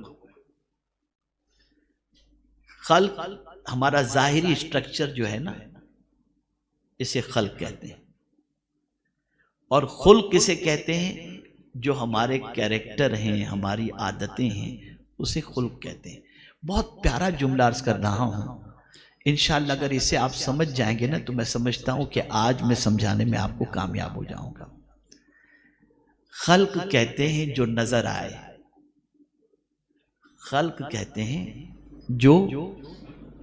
خلق ہمارا ظاہری اسٹرکچر جو ہے نا، اسے خلق کہتے ہیں، اور خلق کسے کہتے ہیں؟ جو ہمارے کیریکٹر ہیں، ہماری عادتیں ہیں، اسے خلق کہتے ہیں. بہت پیارا جملہ عرض کر رہا ہوں، انشاءاللہ اگر اسے آپ سمجھ جائیں گے نا تو میں سمجھتا ہوں کہ آج میں سمجھانے میں آپ کو کامیاب ہو جاؤں گا. خلق کہتے ہیں جو نظر آئے، خلق کہتے ہیں جو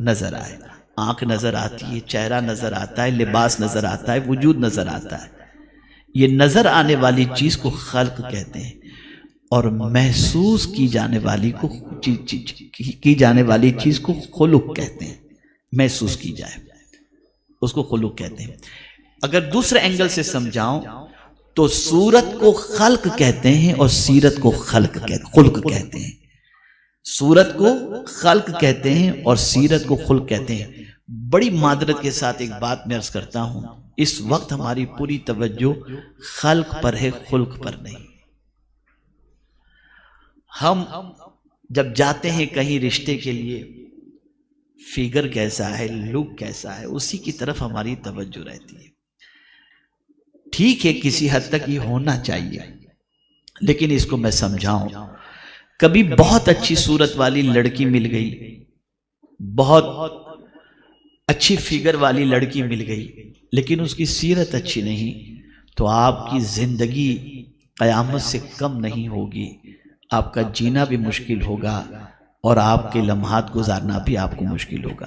نظر آئے. آنکھ نظر آتی ہے، چہرہ نظر آتا ہے، لباس نظر آتا ہے، وجود نظر آتا ہے. یہ نظر آنے والی چیز کو خلق کہتے ہیں، اور محسوس کی جانے والی چیز کو خلق کہتے ہیں. محسوس کی جائے اس کو خلق کہتے ہیں. اگر دوسرے اینگل سے سمجھاؤں تو صورت کو خلق کہتے ہیں اور سیرت کو خلق کہتے ہیں. صورت کو خلق کہتے ہیں اور سیرت کو خلق کہتے ہیں. بڑی معذرت کے ساتھ ایک بات میں عرض کرتا ہوں، اس وقت ہماری پوری توجہ خلق پر ہے، خلق پر نہیں. ہم جب جاتے ہیں کہیں رشتے کے لیے، فگر کیسا ہے، لک کیسا ہے، اسی کی طرف ہماری توجہ رہتی ہے۔ ٹھیک ہے کسی حد تک یہ ہونا چاہیے، لیکن اس کو میں سمجھاؤں، کبھی بہت اچھی صورت والی لڑکی مل گئی، بہت اچھی فگر والی لڑکی مل گئی، لیکن اس کی سیرت اچھی نہیں، تو آپ کی زندگی قیامت سے کم نہیں ہوگی، آپ کا جینا بھی مشکل ہوگا اور آپ کے لمحات گزارنا بھی آپ کو مشکل ہوگا۔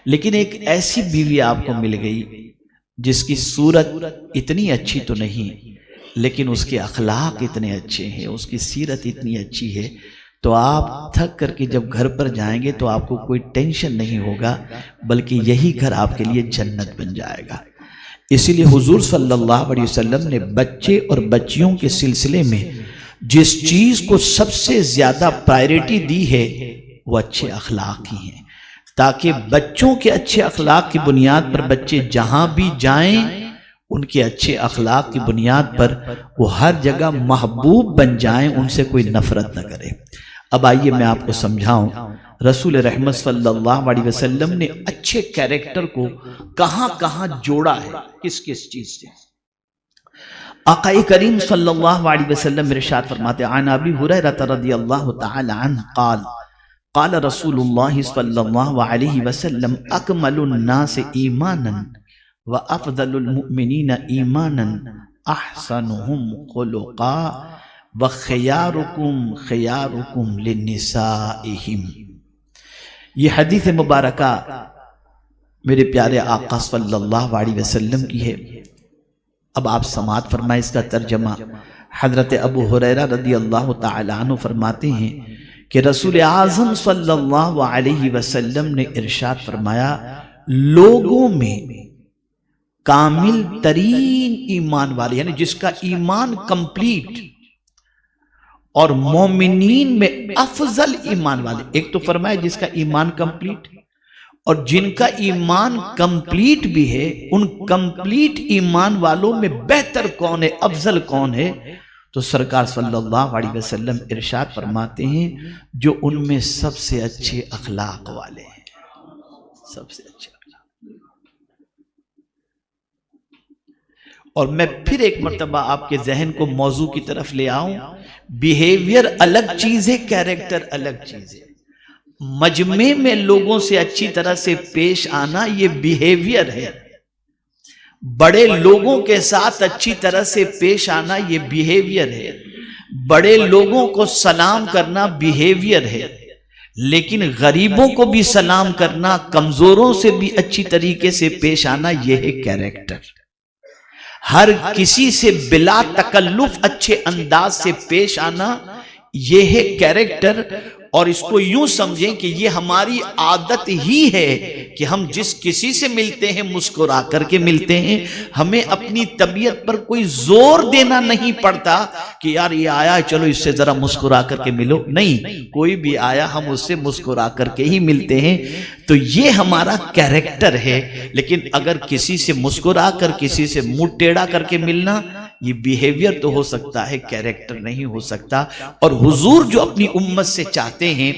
لیکن ایک ایسی بیوی آپ کو مل گئی جس کی صورت اتنی اچھی تو نہیں، لیکن اس کے اخلاق اتنے اچھے ہیں، اس کی سیرت اتنی اچھی ہے، تو آپ تھک کر کے جب گھر پر جائیں گے تو آپ کو کوئی ٹینشن نہیں ہوگا، بلکہ یہی گھر آپ کے لیے جنت بن جائے گا۔ اسی لیے حضور صلی اللہ علیہ وسلم نے بچے اور بچیوں کے سلسلے میں جس چیز کو سب سے زیادہ پرائرٹی دی ہے وہ اچھے اخلاق ہی ہیں، تاکہ بچوں کے اچھے اخلاق کی بنیاد پر بچے جہاں بھی جائیں ان کے اچھے اخلاق کی بنیاد پر وہ ہر جگہ محبوب بن جائیں، ان سے کوئی نفرت نہ کرے۔ اب آئیے میں آپ کو سمجھاؤں رسول رحمت صلی اللہ علیہ وسلم نے اچھے کیریکٹر کو کہاں کہاں جوڑا ہے، کس کس چیز سے۔ آقا کریم صلی اللہ علیہ وسلم ارشاد فرماتے ہیں، عن ابی ہریرہ رضی اللہ تعالی عنہ قال قال رسول اللہ صلی اللہ علیہ وسلم اکمل الناس ایمانا وافضل المؤمنین ایمانا احسنهم خلقا وخیارکم خیارکم لنسائہم۔ یہ حدیث مبارکہ میرے پیارے آقا صلی اللہ علیہ وسلم کی ہے۔ اب آپ سماعت فرمائیں اس کا ترجمہ۔ حضرت ابو ہریرہ رضی اللہ تعالی عنہ فرماتے ہیں کہ رسول اعظم صلی اللہ علیہ وسلم نے ارشاد فرمایا، لوگوں میں کامل ترین ایمان والے، یعنی جس کا ایمان کمپلیٹ، اور مومنین میں افضل ایمان والے، ایک تو فرمایا جس کا ایمان کمپلیٹ، اور جن کا ایمان کمپلیٹ بھی ہے، ان کمپلیٹ ایمان والوں میں بہتر کون ہے، افضل کون ہے؟ تو سرکار صلی اللہ علیہ وسلم ارشاد فرماتے ہیں جو ان میں سب سے اچھے اخلاق والے ہیں، سب سے اچھے اخلاق۔ اور میں پھر ایک مرتبہ آپ کے ذہن کو موضوع کی طرف لے آؤں، بیہیویئر الگ چیز ہے، کیریکٹر الگ چیز ہے۔ مجمع میں لوگوں سے اچھی طرح سے پیش آنا یہ بیہیویئر ہے، بڑے لوگوں کے ساتھ اچھی طرح سے پیش آنا یہ بیہیویئر ہے، بڑے لوگوں کو سلام کرنا بیہیویئر ہے، لیکن غریبوں کو بھی سلام کرنا، کمزوروں سے بھی اچھی طریقے سے پیش آنا یہ ہے کیریکٹر۔ ہر کسی سے بلا تکلف اچھے انداز سے پیش آنا یہ ہے کیریکٹر۔ اور اس کو یوں سمجھیں کہ یہ ہماری عادت ہی ہے کہ ہم جس کسی سے ملتے ہیں مسکرا کر کے ملتے ہیں، ہمیں اپنی طبیعت پر کوئی زور دینا نہیں پڑتا کہ یار یہ آیا چلو اس سے ذرا مسکرا کر کے ملو، نہیں، کوئی بھی آیا ہم اس سے مسکرا کر کے ہی ملتے ہیں، تو یہ ہمارا کیریکٹر ہے۔ لیکن اگر کسی سے مسکرا کر کسی سے منہ ٹیڑھا کر کے ملنا یہ بیہیویئر تو ہو سکتا ہے، کیریکٹر نہیں ہو سکتا۔ اور حضور جو اپنی امت سے چاہتے ہیں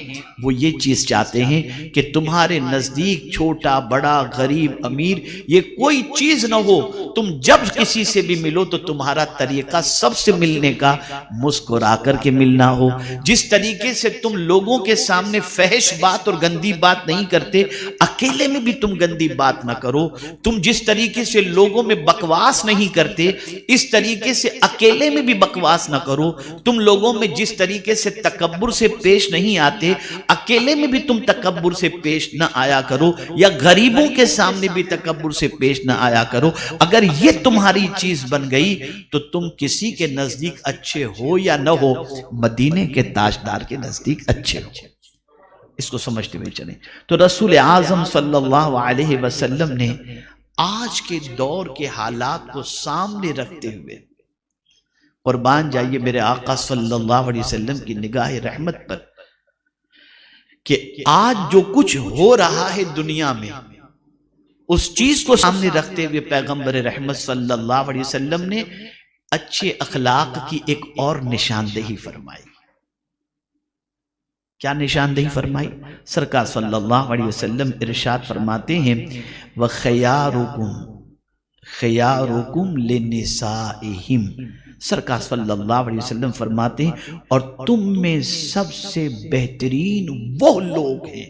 وہ یہ چیز چاہتے ہیں کہ تمہارے نزدیک چھوٹا بڑا غریب امیر یہ کوئی چیز نہ ہو، تم جب کسی سے بھی ملو تو تمہارا طریقہ سب سے ملنے کا مسکرا کر کے ملنا ہو۔ جس طریقے سے تم لوگوں کے سامنے فحش بات اور گندی بات نہیں کرتے، اکیلے میں بھی تم گندی بات نہ کرو۔ تم جس طریقے سے لوگوں میں بکواس نہیں کرتے، اس طریقے سے اکیلے میں بھی بکواس نہ کرو۔ تم لوگوں میں جس طریقے سے تکبر سے پیش نہیں آتے، اکیلے میں بھی تم تکبر سے پیش نہ آیا کرو، یا غریبوں کے سامنے بھی تکبر سے پیش نہ آیا کرو۔ اگر یہ تمہاری چیز بن گئی تو تم کسی کے نزدیک اچھے ہو یا نہ ہو، مدینے کے تاجدار کے نزدیک اچھے ہو۔ اس کو سمجھتے ہوئے چلیں تو رسول اعظم صلی اللہ علیہ وسلم نے آج کے دور کے حالات کو سامنے رکھتے ہوئے، قربان جائیے میرے آقا صلی اللہ علیہ وسلم کی نگاہ رحمت پر، کہ آج جو کچھ ہو رہا ہے دنیا میں، اس چیز کو سامنے رکھتے ہوئے پیغمبر رحمت صلی اللہ علیہ وسلم نے اچھے اخلاق کی ایک اور نشاندہی فرمائی۔ کیا نشاندہی فرمائی؟ سرکار صلی اللہ علیہ وسلم ارشاد فرماتے ہیں خیارکم لنسائہم، سرکار صلی اللہ علیہ وسلم فرماتے ہیں اور تم میں سب سے بہترین وہ لوگ ہیں،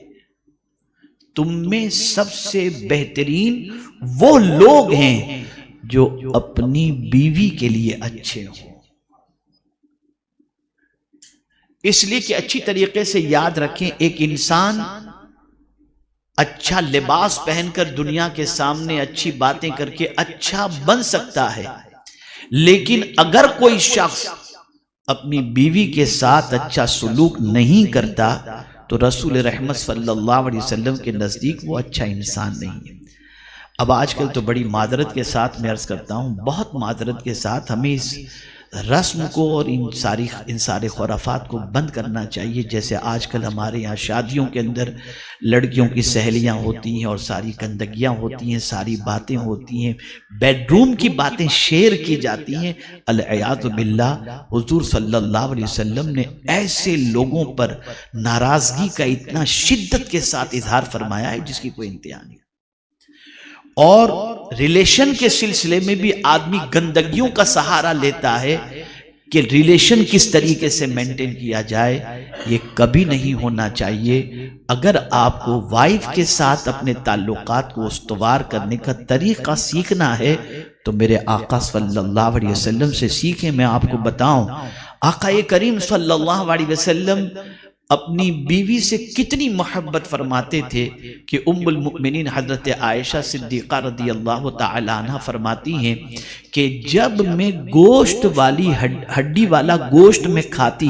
تم میں سب سے بہترین وہ لوگ ہیں جو اپنی بیوی کے لیے اچھے ہوں۔ اس لیے کہ اچھی طریقے سے یاد رکھیں، ایک انسان اچھا لباس پہن کر دنیا کے سامنے اچھی باتیں کر کے اچھا بن سکتا ہے، لیکن اگر کوئی شخص اپنی بیوی کے ساتھ اچھا سلوک نہیں کرتا تو رسول رحمت صلی اللہ علیہ وسلم کے نزدیک وہ اچھا انسان نہیں ہے۔ اب آج کل تو بڑی معذرت کے ساتھ میں عرض کرتا ہوں، بہت معذرت کے ساتھ ہمیں اس رسم کو اور ان سارے خرافات کو بند کرنا چاہیے۔ جیسے آج کل ہمارے یہاں شادیوں کے اندر لڑکیوں کی سہیلیاں ہوتی ہیں اور ساری گندگیاں ہوتی ہیں، ساری باتیں ہوتی ہیں، بیڈ روم کی باتیں شیئر کی جاتی ہیں۔ العیاذ باللہ، حضور صلی اللہ علیہ وسلم نے ایسے لوگوں پر ناراضگی کا اتنا شدت کے ساتھ اظہار فرمایا ہے جس کی کوئی انتہا نہیں۔ اور ریلیشن کے سلسلے میں بھی آدمی گندگیوں کا سہارا لیتا ہے کہ ریلیشن کس طریقے سے مینٹین کیا جائے، یہ کبھی نہیں ہونا چاہیے۔ اگر آپ کو وائف کے ساتھ اپنے تعلقات کو استوار کرنے کا طریقہ سیکھنا ہے تو میرے آقا صلی اللہ علیہ وسلم سے سیکھیں۔ میں آپ کو بتاؤں، آقا کریم صلی اللہ علیہ وسلم اپنی بیوی سے کتنی محبت فرماتے تھے کہ ام المؤمنین حضرت عائشہ صدیقہ رضی اللہ تعالی عنہ فرماتی ہیں کہ جب میں گوشت والی ہڈی والا گوشت میں کھاتی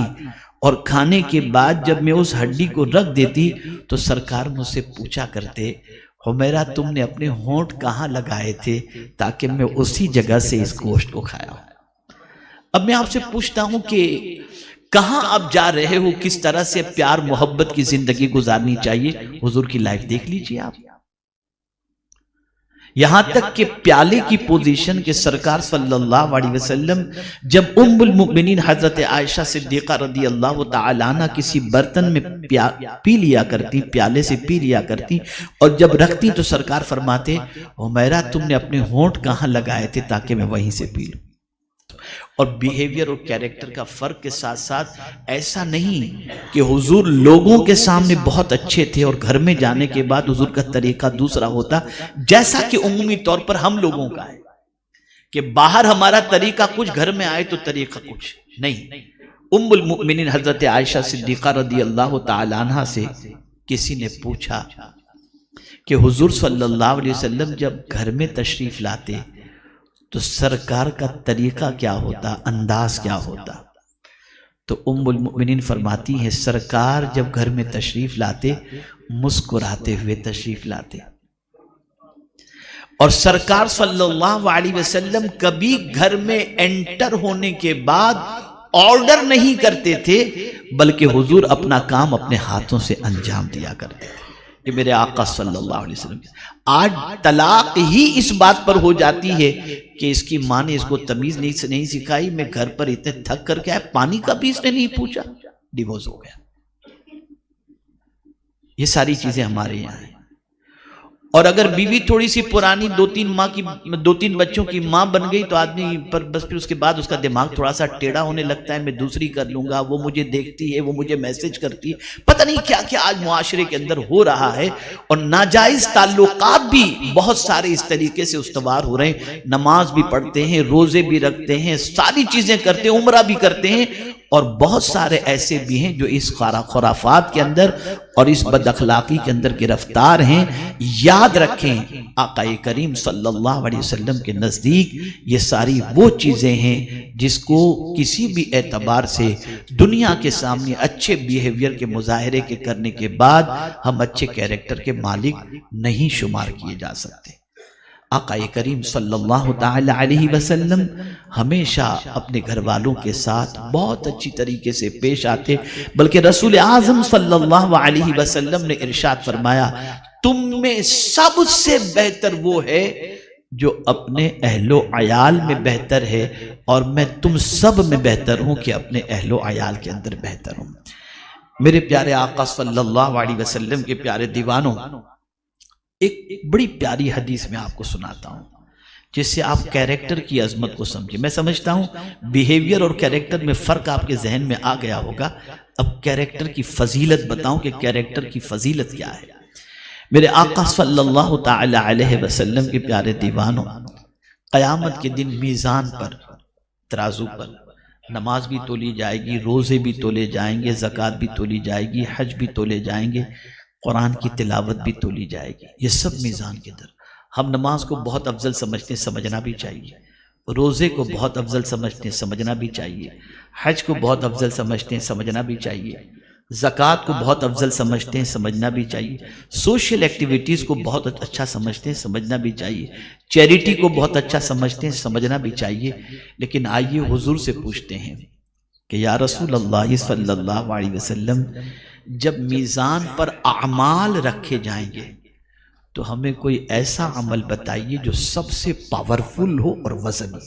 اور کھانے کے بعد جب میں اس ہڈی کو رکھ دیتی تو سرکار مجھ سے پوچھا کرتے، حمیرہ تم نے اپنے ہونٹ کہاں لگائے تھے تاکہ میں اسی جگہ سے اس گوشت کو کھایا ہوں۔ اب میں آپ سے پوچھتا ہوں کہ کہاں آپ جا رہے ہو، کس طرح سے پیار محبت کی زندگی گزارنی چاہیے؟ حضور کی لائف دیکھ لیجئے آپ، یہاں تک کہ پیالے کی پوزیشن کے سرکار صلی اللہ علیہ وسلم جب ام المؤمنین حضرت عائشہ صدیقہ رضی اللہ تعالی عنہ کسی برتن میں پی لیا کرتی، پیالے سے پی لیا کرتی اور جب رکھتی تو سرکار فرماتے، حمیرہ تم نے اپنے ہونٹ کہاں لگائے تھے تاکہ میں وہیں سے پی لوں۔ اور بیہیویئر اور کیریکٹر کا فرق کے ساتھ ساتھ ایسا نہیں کہ حضور لوگوں کے سامنے بہت اچھے تھے اور گھر میں جانے کے بعد حضور کا طریقہ دوسرا ہوتا، جیسا کہ عمومی طور پر ہم لوگوں کا ہے کہ باہر ہمارا طریقہ کچھ، گھر میں آئے تو طریقہ کچھ نہیں۔ ام المؤمنین حضرت عائشہ صدیقہ رضی اللہ تعالی عنہ سے کسی نے پوچھا کہ حضور صلی اللہ علیہ وسلم جب گھر میں تشریف لاتے تو سرکار کا طریقہ کیا ہوتا، انداز کیا ہوتا؟ تو ام المؤمنین فرماتی ہیں سرکار جب گھر میں تشریف لاتے مسکراتے ہوئے تشریف لاتے، اور سرکار صلی اللہ علیہ وسلم کبھی گھر میں انٹر ہونے کے بعد آرڈر نہیں کرتے تھے بلکہ حضور اپنا کام اپنے ہاتھوں سے انجام دیا کرتے تھے۔ یہ میرے آقا صلی اللہ علیہ وسلم۔ آج طلاق ہی اس بات پر ہو جاتی ہے کہ اس کی ماں نے اس کو تمیز نہیں سکھائی، میں گھر پر اتنے تھک کر کے آیا، پانی کا بھی اس نے نہیں پوچھا، ڈیوورس ہو گیا۔ یہ ساری چیزیں ہمارے یہاں ہیں۔ اور اگر بیوی تھوڑی سی پرانی دو تین بچوں کی ماں بن گئی تو آدمی پر بس پھر اس کے بعد اس کا دماغ تھوڑا سا ٹیڑھا ہونے لگتا ہے، میں دوسری کر لوں گا، وہ مجھے دیکھتی ہے، وہ مجھے میسج کرتی ہے، پتہ نہیں کیا کیا آج معاشرے کے اندر ہو رہا ہے۔ اور ناجائز تعلقات بھی بہت سارے اس طریقے سے استوار ہو رہے ہیں، نماز بھی پڑھتے ہیں، روزے بھی رکھتے ہیں، ساری چیزیں کرتے ہیں، عمرہ بھی کرتے ہیں، اور بہت سارے ایسے بھی ہیں جو اس خرافات کے اندر اور اس بد اخلاقی کے اندر گرفتار ہیں۔ یاد رکھیں آقا کریم صلی اللہ علیہ وسلم کے نزدیک یہ ساری وہ چیزیں ہیں جس کو کسی بھی اعتبار سے دنیا کے سامنے اچھے بیہیویئر کے مظاہرے کے کرنے کے بعد ہم اچھے کیریکٹر کے مالک نہیں شمار کیے جا سکتے۔ آقا کریم صلی اللہ تعالی علیہ وسلم ہمیشہ اپنے گھر والوں کے ساتھ بہت اچھی طریقے سے پیش آتے، بلکہ رسول اعظم صلی اللہ علیہ وسلم نے ارشاد فرمایا تم میں سب سے بہتر وہ ہے جو اپنے اہل و عیال میں بہتر ہے، اور میں تم سب میں بہتر ہوں کہ اپنے اہل و عیال کے اندر بہتر ہوں۔ میرے پیارے آقا صلی اللہ علیہ وسلم کے پیارے دیوانوں، ایک بڑی پیاری حدیث میں آپ کو سناتا ہوں جس سے آپ کیریکٹر کی عظمت کو سمجھیں۔ میں سمجھتا ہوں بیہیویئر اور کیریکٹر میں فرق آپ کے ذہن میں آ گیا ہوگا۔ اب کیریکٹر کی فضیلت بتاؤں کہ کیریکٹر کی فضیلت کیا ہے۔ میرے آقا صلی اللہ تعالی علیہ وسلم کے پیارے دیوانوں، قیامت کے دن میزان پر، ترازو پر نماز بھی تولی جائے گی، روزے بھی تولے جائیں گے، زکوٰۃ بھی تولی جائے گی، حج بھی تولے جائیں گے، قرآن کی تلاوت بھی تولی جائے گی۔ یہ سب میزان کے در۔ ہم نماز کو بہت افضل سمجھتے ہیں، سمجھنا بھی چاہیے۔ روزے کو بہت افضل سمجھتے ہیں، سمجھنا بھی چاہیے۔ حج کو بہت افضل سمجھتے ہیں، سمجھنا بھی چاہیے۔ زکوٰۃ کو بہت افضل سمجھتے ہیں، سمجھنا بھی چاہیے۔ سوشل ایکٹیویٹیز کو بہت اچھا سمجھتے ہیں، سمجھنا بھی چاہیے۔ چیریٹی کو بہت اچھا سمجھتے ہیں، سمجھنا بھی چاہیے۔ لیکن آئیے حضور سے پوچھتے ہیں کہ یا رسول اللہ صلی اللہ علیہ وسلم، جب میزان پر اعمال رکھے جائیں گے تو ہمیں کوئی ایسا عمل بتائیے جو سب سے پاورفل ہو اور وزنی،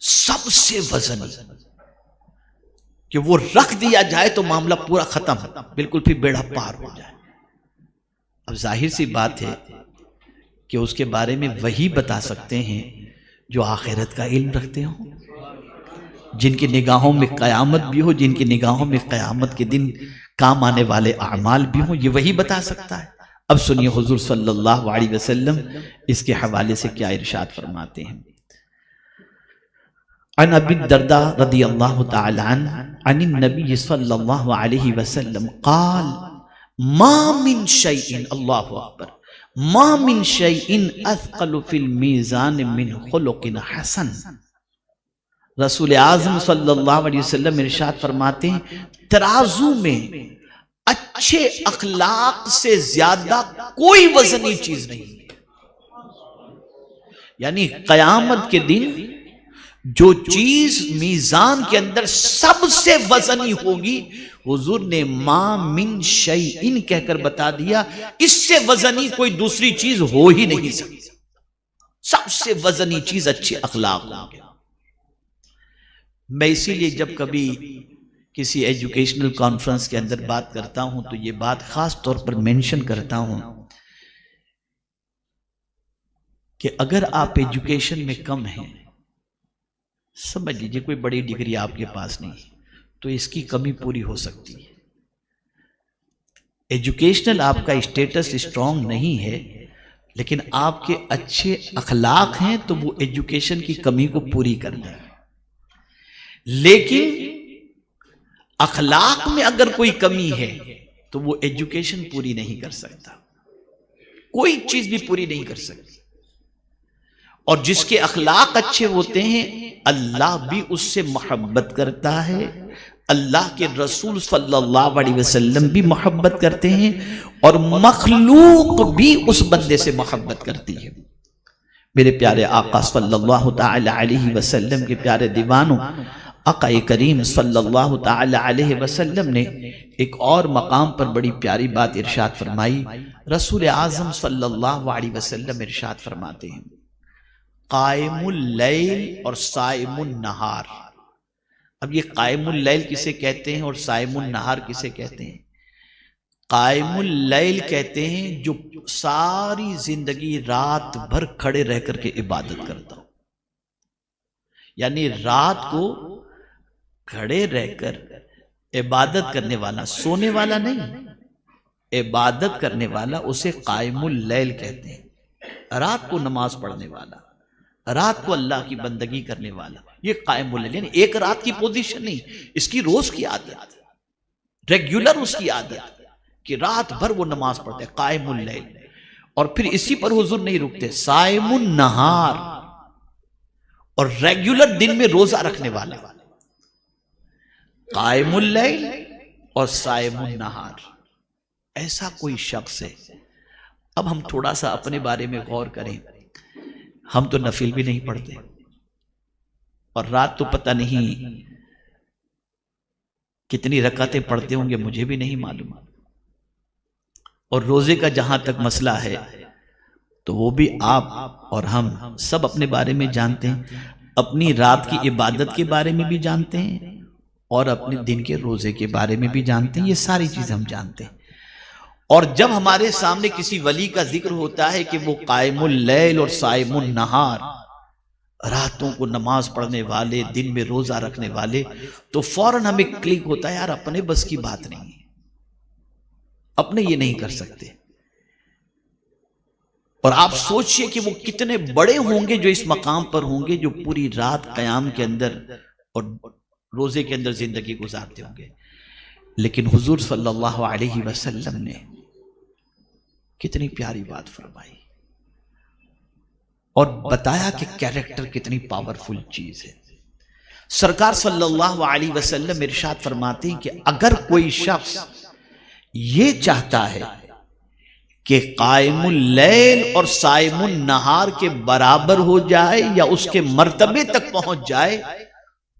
سب سے وزنی، کہ وہ رکھ دیا جائے تو معاملہ پورا ختم، بالکل پھر بیڑا پار ہو جائے۔ اب ظاہر سی بات ہے کہ اس کے بارے میں وہی بتا سکتے ہیں جو آخرت کا علم رکھتے ہوں، جن کی نگاہوں میں قیامت بھی ہو، جن کی نگاہوں میں قیامت کے دن کام آنے والے اعمال بھی ہوں، یہ وہی بتا سکتا ہے۔ اب سنیے حضور صلی اللہ علیہ وسلم اس کے حوالے سے کیا ارشاد فرماتے ہیں۔ عن ابی الدرداء رضی اللہ تعالی عنہ عن النبی صلی اللہ علیہ وسلم قال ما من شیء، اللہ اکبر، ما من شیء اثقل فی المیزان من خلق حسن۔ رسول اعظم صلی اللہ علیہ وسلم ارشاد فرماتے ہیں ترازو میں اچھے اخلاق سے زیادہ کوئی وزنی چیز نہیں ہے۔ یعنی قیامت کے دن جو چیز میزان کے اندر سب سے وزنی ہوگی، حضور نے ما من شیئن کہہ کر بتا دیا، اس سے وزنی کوئی دوسری چیز ہو ہی نہیں سکتی۔ سب سے وزنی چیز اچھے اخلاق ہوں۔ میں اسی لیے جب کبھی کسی ایجوکیشنل کانفرنس کے اندر بات کرتا ہوں تو یہ بات خاص طور پر مینشن کرتا ہوں کہ اگر آپ ایجوکیشن میں کم ہیں، سمجھ لیجیے کوئی بڑی ڈگری آپ کے پاس نہیں، تو اس کی کمی پوری ہو سکتی ہے۔ ایجوکیشنل آپ کا اسٹیٹس اسٹرانگ نہیں ہے، لیکن آپ کے اچھے اخلاق ہیں تو وہ ایجوکیشن کی کمی کو پوری کر دیں۔ لیکن اخلاق میں اگر کوئی کمی ہے تو وہ ایجوکیشن پوری نہیں کر سکتا، کوئی چیز بھی پوری نہیں کر سکتی۔ اور جس کے اخلاق اچھے ہوتے ہیں اللہ بھی اس سے محبت کرتا ہے، اللہ کے رسول صلی اللہ علیہ وسلم بھی محبت کرتے ہیں، اور مخلوق بھی اس بندے سے محبت کرتی ہے۔ میرے پیارے آقا صلی اللہ تعالی علیہ وسلم کے پیارے دیوانوں، آقا کریم صلی اللہ تعالی علیہ وسلم نے ایک اور مقام پر بڑی پیاری بات ارشاد فرمائی۔ رسول اعظم صلی اللہ علیہ وسلم ارشاد فرماتے ہیں قائم اللیل اور صائم النہار۔ اب یہ قائم اللیل کسے کہتے ہیں اور صائم النہار کسے کہتے ہیں؟ قائم اللیل کہتے ہیں جو ساری زندگی رات بھر کھڑے رہ کر کے عبادت کرتا ہو، یعنی رات کو کھڑے رہ کر عبادت کرنے والا، سونے والا نہیں، عبادت کرنے والا، اسے قائم اللیل کہتے ہیں۔ رات کو نماز پڑھنے والا، رات کو اللہ کی بندگی کرنے والا، یہ قائم اللیل، یعنی ایک رات کی پوزیشن نہیں، اس کی روز کی عادت، ریگولر اس کی عادت کہ رات بھر وہ نماز پڑھتے ہیں، قائم اللیل۔ اور پھر اسی پر حضور نہیں رکتے، صائم النہار، اور ریگولر دن میں روزہ رکھنے والا، قائم اللیل اور صائم النہار۔ ایسا کوئی شخص ہے۔ اب ہم تھوڑا سا اپنے بارے میں غور کریں، ہم تو نفل بھی نہیں پڑھتے، اور رات تو پتہ نہیں کتنی رکعتیں پڑھتے ہوں گے، مجھے بھی نہیں معلوم۔ اور روزے کا جہاں تک مسئلہ ہے تو وہ بھی آپ اور ہم سب اپنے بارے میں جانتے ہیں، اپنی رات کی عبادت کے بارے میں بھی جانتے ہیں، اور اپنے دن کے روزے کے بارے میں بھی جانتے ہیں، یہ ساری چیزیں ہم جانتے ہیں۔ اور جب ہمارے سامنے کسی ولی کا ذکر ہوتا ہے کہ وہ قائم اللیل اور صائم النہار، راتوں کو نماز پڑھنے والے، دن میں روزہ رکھنے والے، تو فوراً ہمیں کلک ہوتا ہے یار اپنے بس کی بات نہیں ہے، اپنے یہ نہیں کر سکتے۔ اور آپ سوچئے کہ وہ کتنے بڑے ہوں گے جو اس مقام پر ہوں گے، جو پوری رات قیام کے اندر اور روزے کے اندر زندگی گزارتے ہوں گے۔ لیکن حضور صلی اللہ علیہ وسلم نے کتنی پیاری بات فرمائی اور بتایا کہ کیریکٹر کتنی پاورفل چیز ہے۔ سرکار صلی اللہ علیہ وسلم ارشاد فرماتے ہیں کہ اگر کوئی شخص یہ چاہتا ہے کہ قائم اللیل اور صائم النہار کے برابر ہو جائے یا اس کے مرتبے تک پہنچ جائے،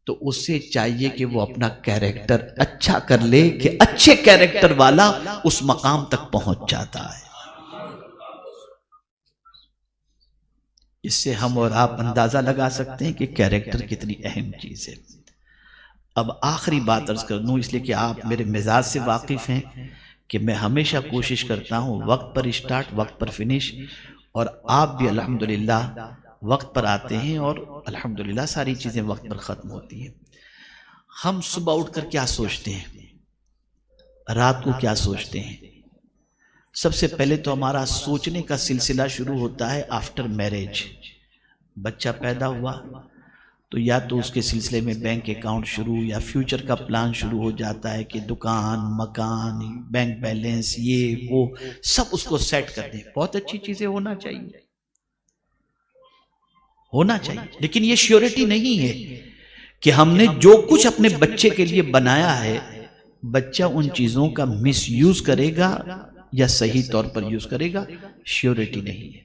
تو اسے چاہیے کہ وہ اپنا کیریکٹر اچھا کر لے کہ اچھے کیریکٹر والا اس مقام تک پہنچ جاتا ہے۔ اس سے ہم اور آپ اندازہ لگا سکتے ہیں کہ کیریکٹر کتنی اہم چیز ہے۔ اب آخری بات عرض کر دوں، اس لیے کہ آپ میرے مزاج سے واقف ہیں کہ میں ہمیشہ کوشش کرتا ہوں وقت پر اسٹارٹ، وقت پر فنش، اور آپ بھی الحمدللہ وقت پر آتے ہیں اور الحمدللہ ساری چیزیں وقت پر ختم ہوتی ہیں۔ ہم صبح اٹھ کر کیا سوچتے ہیں، رات کو کیا سوچتے ہیں؟ سب سے پہلے تو ہمارا سوچنے کا سلسلہ شروع ہوتا ہے آفٹر میرج۔ بچہ پیدا ہوا تو یا تو اس کے سلسلے میں بینک اکاؤنٹ شروع یا فیوچر کا پلان شروع ہو جاتا ہے کہ دکان، مکان، بینک بیلنس، یہ وہ سب اس کو سیٹ کر دیں۔ بہت اچھی چیزیں ہونا چاہیے، لیکن یہ شیورٹی نہیں ہے کہ ہم نے جو کچھ اپنے بچے کے لیے بنایا ہے، بچہ ان چیزوں کا مس یوز کرے گا یا صحیح طور پر یوز کرے گا، شیورٹی نہیں ہے۔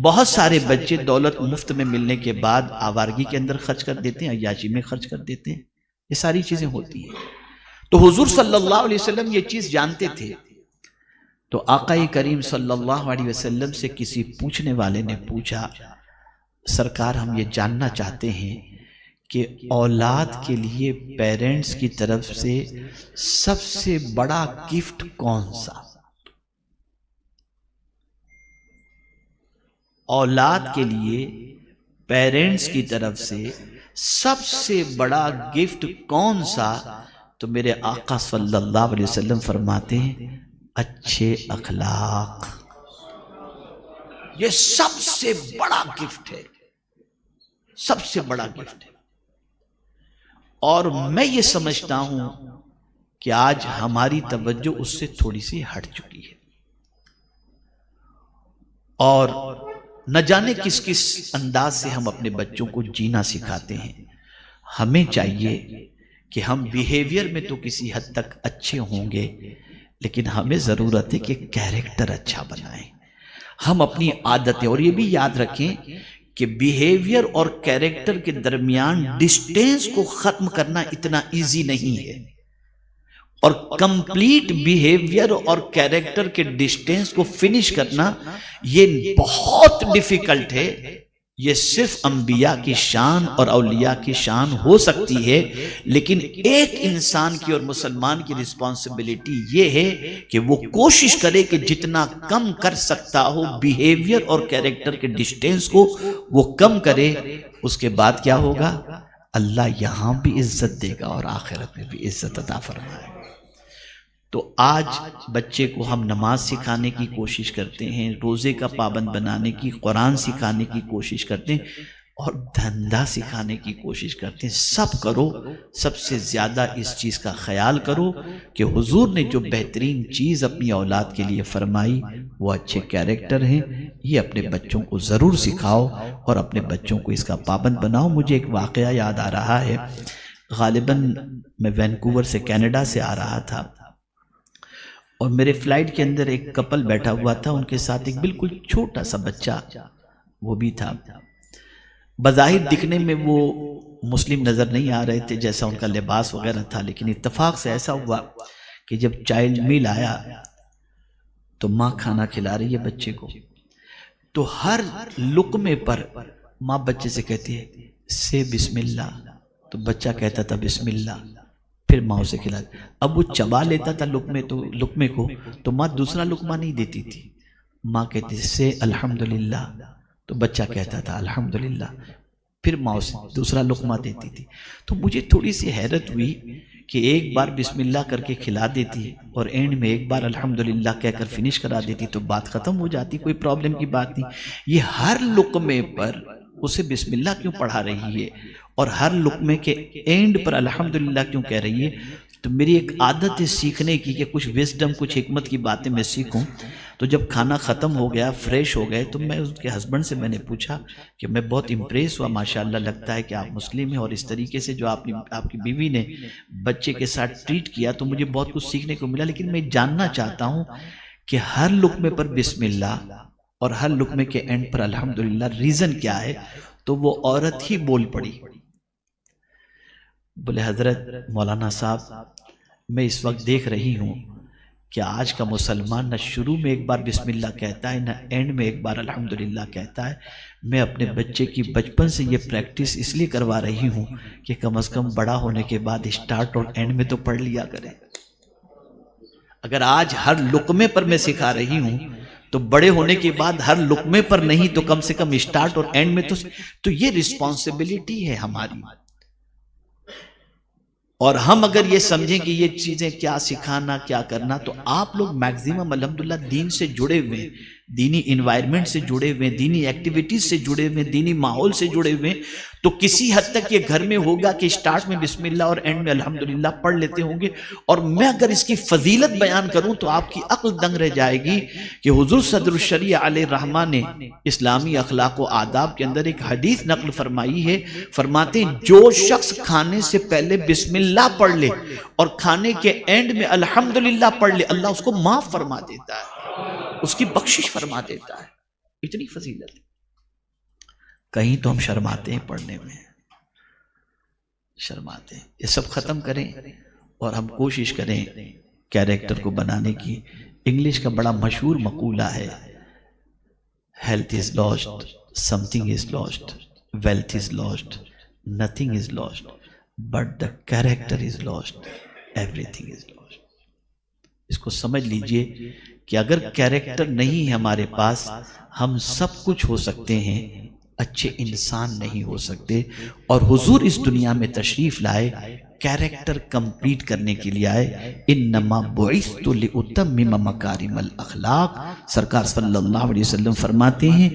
بہت سارے بچے دولت مفت میں ملنے کے بعد آوارگی کے اندر خرچ کر دیتے ہیں، عیاشی میں خرچ کر دیتے ہیں، یہ ساری چیزیں ہوتی ہیں۔ تو حضور صلی اللہ علیہ وسلم یہ چیز جانتے تھے، تو آقا کریم صلی اللہ علیہ وسلم سے کسی پوچھنے والے نے پوچھا، سرکار ہم یہ جاننا چاہتے ہیں کہ اولاد کے لیے پیرنٹس کی طرف سے سب سے بڑا گفٹ کون سا؟ اولاد کے لیے پیرنٹس کی طرف سے سب سے بڑا گفٹ کون سا؟ تو میرے آقا صلی اللہ علیہ وسلم فرماتے ہیں اچھے اخلاق۔ یہ سب سے بڑا گفٹ ہے، سب سے بڑا گفٹ ہے۔ اور میں یہ سمجھتا ہوں کہ آج ہماری توجہ اس سے تھوڑی سی ہٹ چکی ہے، اور نہ جانے کس کس انداز سے ہم اپنے بچوں کو جینا سکھاتے ہیں۔ ہمیں چاہیے کہ ہم بیہیویئر میں تو کسی حد تک اچھے ہوں گے، لیکن ہمیں ضرورت ہے کہ کیریکٹر اچھا بنائیں۔ ہم اپنی عادتیں، اور یہ بھی یاد رکھیں کہ بیہیویئر اور کیریکٹر کے درمیان ڈسٹینس کو ختم کرنا اتنا ایزی نہیں ہے، اور کمپلیٹ بیہیویئر اور کیریکٹر کے ڈسٹینس کو فنش کرنا یہ بہت ڈیفیکلٹ ہے۔ یہ صرف انبیاء کی شان اور اولیاء کی شان ہو سکتی ہے، لیکن ایک انسان کی اور مسلمان کی رسپانسبلٹی یہ ہے کہ وہ کوشش کرے کہ جتنا کم کر سکتا ہو بیہیویئر اور کیریکٹر کے ڈسٹینس کو وہ کم کرے۔ اس کے بعد کیا ہوگا؟ اللہ یہاں بھی عزت دے گا اور آخرت میں بھی عزت عطا فرمائے گا۔ تو آج بچے کو ہم نماز سکھانے کی کوشش کرتے ہیں، روزے کا پابند بنانے کی، قرآن سکھانے کی کوشش کرتے ہیں، اور دھندا سکھانے کی کوشش کرتے ہیں۔ سب کرو، سب سے زیادہ اس چیز کا خیال کرو کہ حضور نے جو بہترین چیز اپنی اولاد کے لیے فرمائی وہ اچھے کیریکٹر ہیں۔ یہ اپنے بچوں کو ضرور سکھاؤ اور اپنے بچوں کو اس کا پابند بناؤ۔ مجھے ایک واقعہ یاد آ رہا ہے، غالباً میں وینکوور سے کینیڈا سے آ رہا تھا، اور میرے فلائٹ کے اندر ایک کپل بیٹھا ہوا تھا، ان کے ساتھ ایک بالکل چھوٹا سا بچہ وہ بھی تھا۔ بظاہر دکھنے میں وہ مسلم نظر نہیں آ رہے تھے جیسا ان کا لباس وغیرہ تھا، لیکن اتفاق سے ایسا ہوا کہ جب چائلڈ میل آیا تو ماں کھانا کھلا رہی ہے بچے کو، تو ہر لقمے پر ماں بچے سے کہتی ہے سے بسم اللہ، تو بچہ کہتا تھا بسم اللہ، پھر ماں اسے کھلا، اب وہ چبا لیتا تھا لقمے کو تو ماں دوسرا لقمہ نہیں دیتی تھی، ماں کہتی سے الحمدللہ، تو بچہ کہتا تھا الحمدللہ، پھر ماں اسے دوسرا لقمہ دیتی تھی۔ تو مجھے تھوڑی سی حیرت ہوئی کہ ایک بار بسم اللہ کر کے کھلا دیتی اور اینڈ میں ایک بار الحمدللہ کہہ کر فنش کرا دیتی تو بات ختم ہو جاتی، کوئی پرابلم کی بات نہیں۔ یہ ہر لقمے پر اسے بسم اللہ کیوں پڑھا رہی ہے اور ہر لقمے کے اینڈ پر الحمدللہ کیوں کہہ رہی ہے؟ تو میری ایک عادت ہے سیکھنے کی کہ کچھ وزڈم، کچھ حکمت کی باتیں میں سیکھوں۔ تو جب کھانا ختم ہو گیا، فریش ہو گئے، تو میں اس کے ہسبینڈ سے میں نے پوچھا کہ میں بہت امپریس ہوا، ماشاءاللہ لگتا ہے کہ آپ مسلم ہیں، اور اس طریقے سے جو آپ کی بیوی نے بچے کے ساتھ ٹریٹ کیا تو مجھے بہت کچھ سیکھنے کو ملا، لیکن میں جاننا چاہتا ہوں کہ ہر لقمے پر بسم اللہ اور ہر لقمے کے اینڈ پر الحمدللہ ریزن کیا ہے؟ تو وہ عورت ہی بول پڑی، بولے حضرت مولانا صاحب، میں اس وقت دیکھ رہی ہوں کہ آج کا مسلمان نہ شروع میں ایک بار بسم اللہ کہتا ہے، نہ اینڈ میں ایک بار الحمدللہ کہتا ہے۔ میں اپنے بچے کی بچپن سے یہ پریکٹس اس لیے کروا رہی ہوں کہ کم از کم بڑا ہونے کے بعد اسٹارٹ اور اینڈ میں تو پڑھ لیا کرے۔ اگر آج ہر لقمے پر میں سکھا رہی ہوں تو بڑے ہونے کے بعد ہر لقمے پر نہیں تو کم سے کم اسٹارٹ اور اینڈ میں تو یہ رسپانسبلٹی ہے ہماری۔ اور ہم اگر یہ سمجھیں کہ یہ چیزیں کیا سکھانا کیا کرنا، تو آپ لوگ میکزیمم الحمدللہ دین سے جڑے ہوئے ہیں، دینی انوائرمنٹ سے جڑے ہوئے ہیں، دینی ایکٹیویٹیز سے جڑے ہوئے ہیں، دینی ماحول سے جڑے ہوئے ہیں، تو کسی حد تک یہ گھر میں ہوگا کہ اسٹارٹ میں بسم اللہ اور اینڈ میں الحمدللہ پڑھ لیتے ہوں گے۔ اور میں اگر اس کی فضیلت بیان کروں تو آپ کی عقل دنگ رہ جائے گی کہ حضور صدر الشریعہ علیہ الرحمہ نے اسلامی اخلاق و آداب کے اندر ایک حدیث نقل فرمائی ہے، فرماتے ہیں جو شخص کھانے سے پہلے بسم اللہ پڑھ لے اور کھانے کے اینڈ میں الحمدللہ پڑھ لے، اللہ اس کو معاف فرما دیتا ہے، اس کی بخشش فرما دیتا ہے۔ اتنی فضیلت ہے۔ کہیں تو ہم شرماتے ہیں پڑھنے میں، شرماتے ہیں۔ یہ سب ختم کریں اور ہم کوشش کریں کیریکٹر کو بنانے کی۔ انگلش کا بڑا مشہور مقولہ ہے، health is lost, something is lost, wealth is lost, nothing is lost, but the character is lost, everything is lost. اس کو سمجھ لیجئے کہ اگر کیریکٹر نہیں ہے ہمارے پاس، ہم سب کچھ ہو سکتے ہیں، اچھے انسان نہیں ہو سکتے۔ اور حضور اس دنیا میں تشریف لائے کیریکٹر کمپلیٹ کرنے کے لیے آئے۔ انما بعثت لاتمم مکارم الاخلاق، سرکار صلی اللہ علیہ وسلم فرماتے ہیں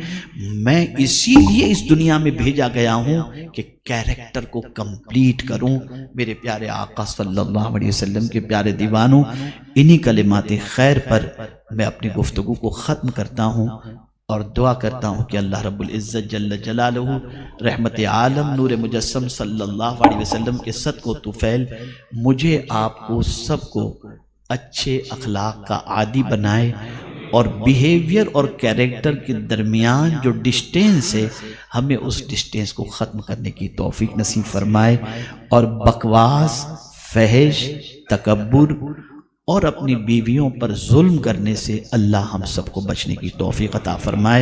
میں اسی لیے اس دنیا میں بھیجا گیا ہوں کہ کیریکٹر کو کمپلیٹ کروں۔ میرے پیارے آقا صلی اللہ علیہ وسلم کے پیارے دیوانوں، انہی کلمات خیر پر میں اپنی گفتگو کو ختم کرتا ہوں اور دعا کرتا ہوں کہ اللہ رب العزت جل جلالہ رحمت عالم نور مجسم صلی اللہ علیہ وسلم کے صدق و طفیل مجھے آپ کو سب کو اچھے اخلاق کا عادی بنائے، اور بیہیویئر اور کیریکٹر کے درمیان جو ڈسٹینس ہے ہمیں اس ڈسٹینس کو ختم کرنے کی توفیق نصیب فرمائے، اور بکواس، فحش، تکبر اور اپنی بیویوں پر ظلم کرنے سے اللہ ہم سب کو بچنے کی توفیق عطا فرمائے۔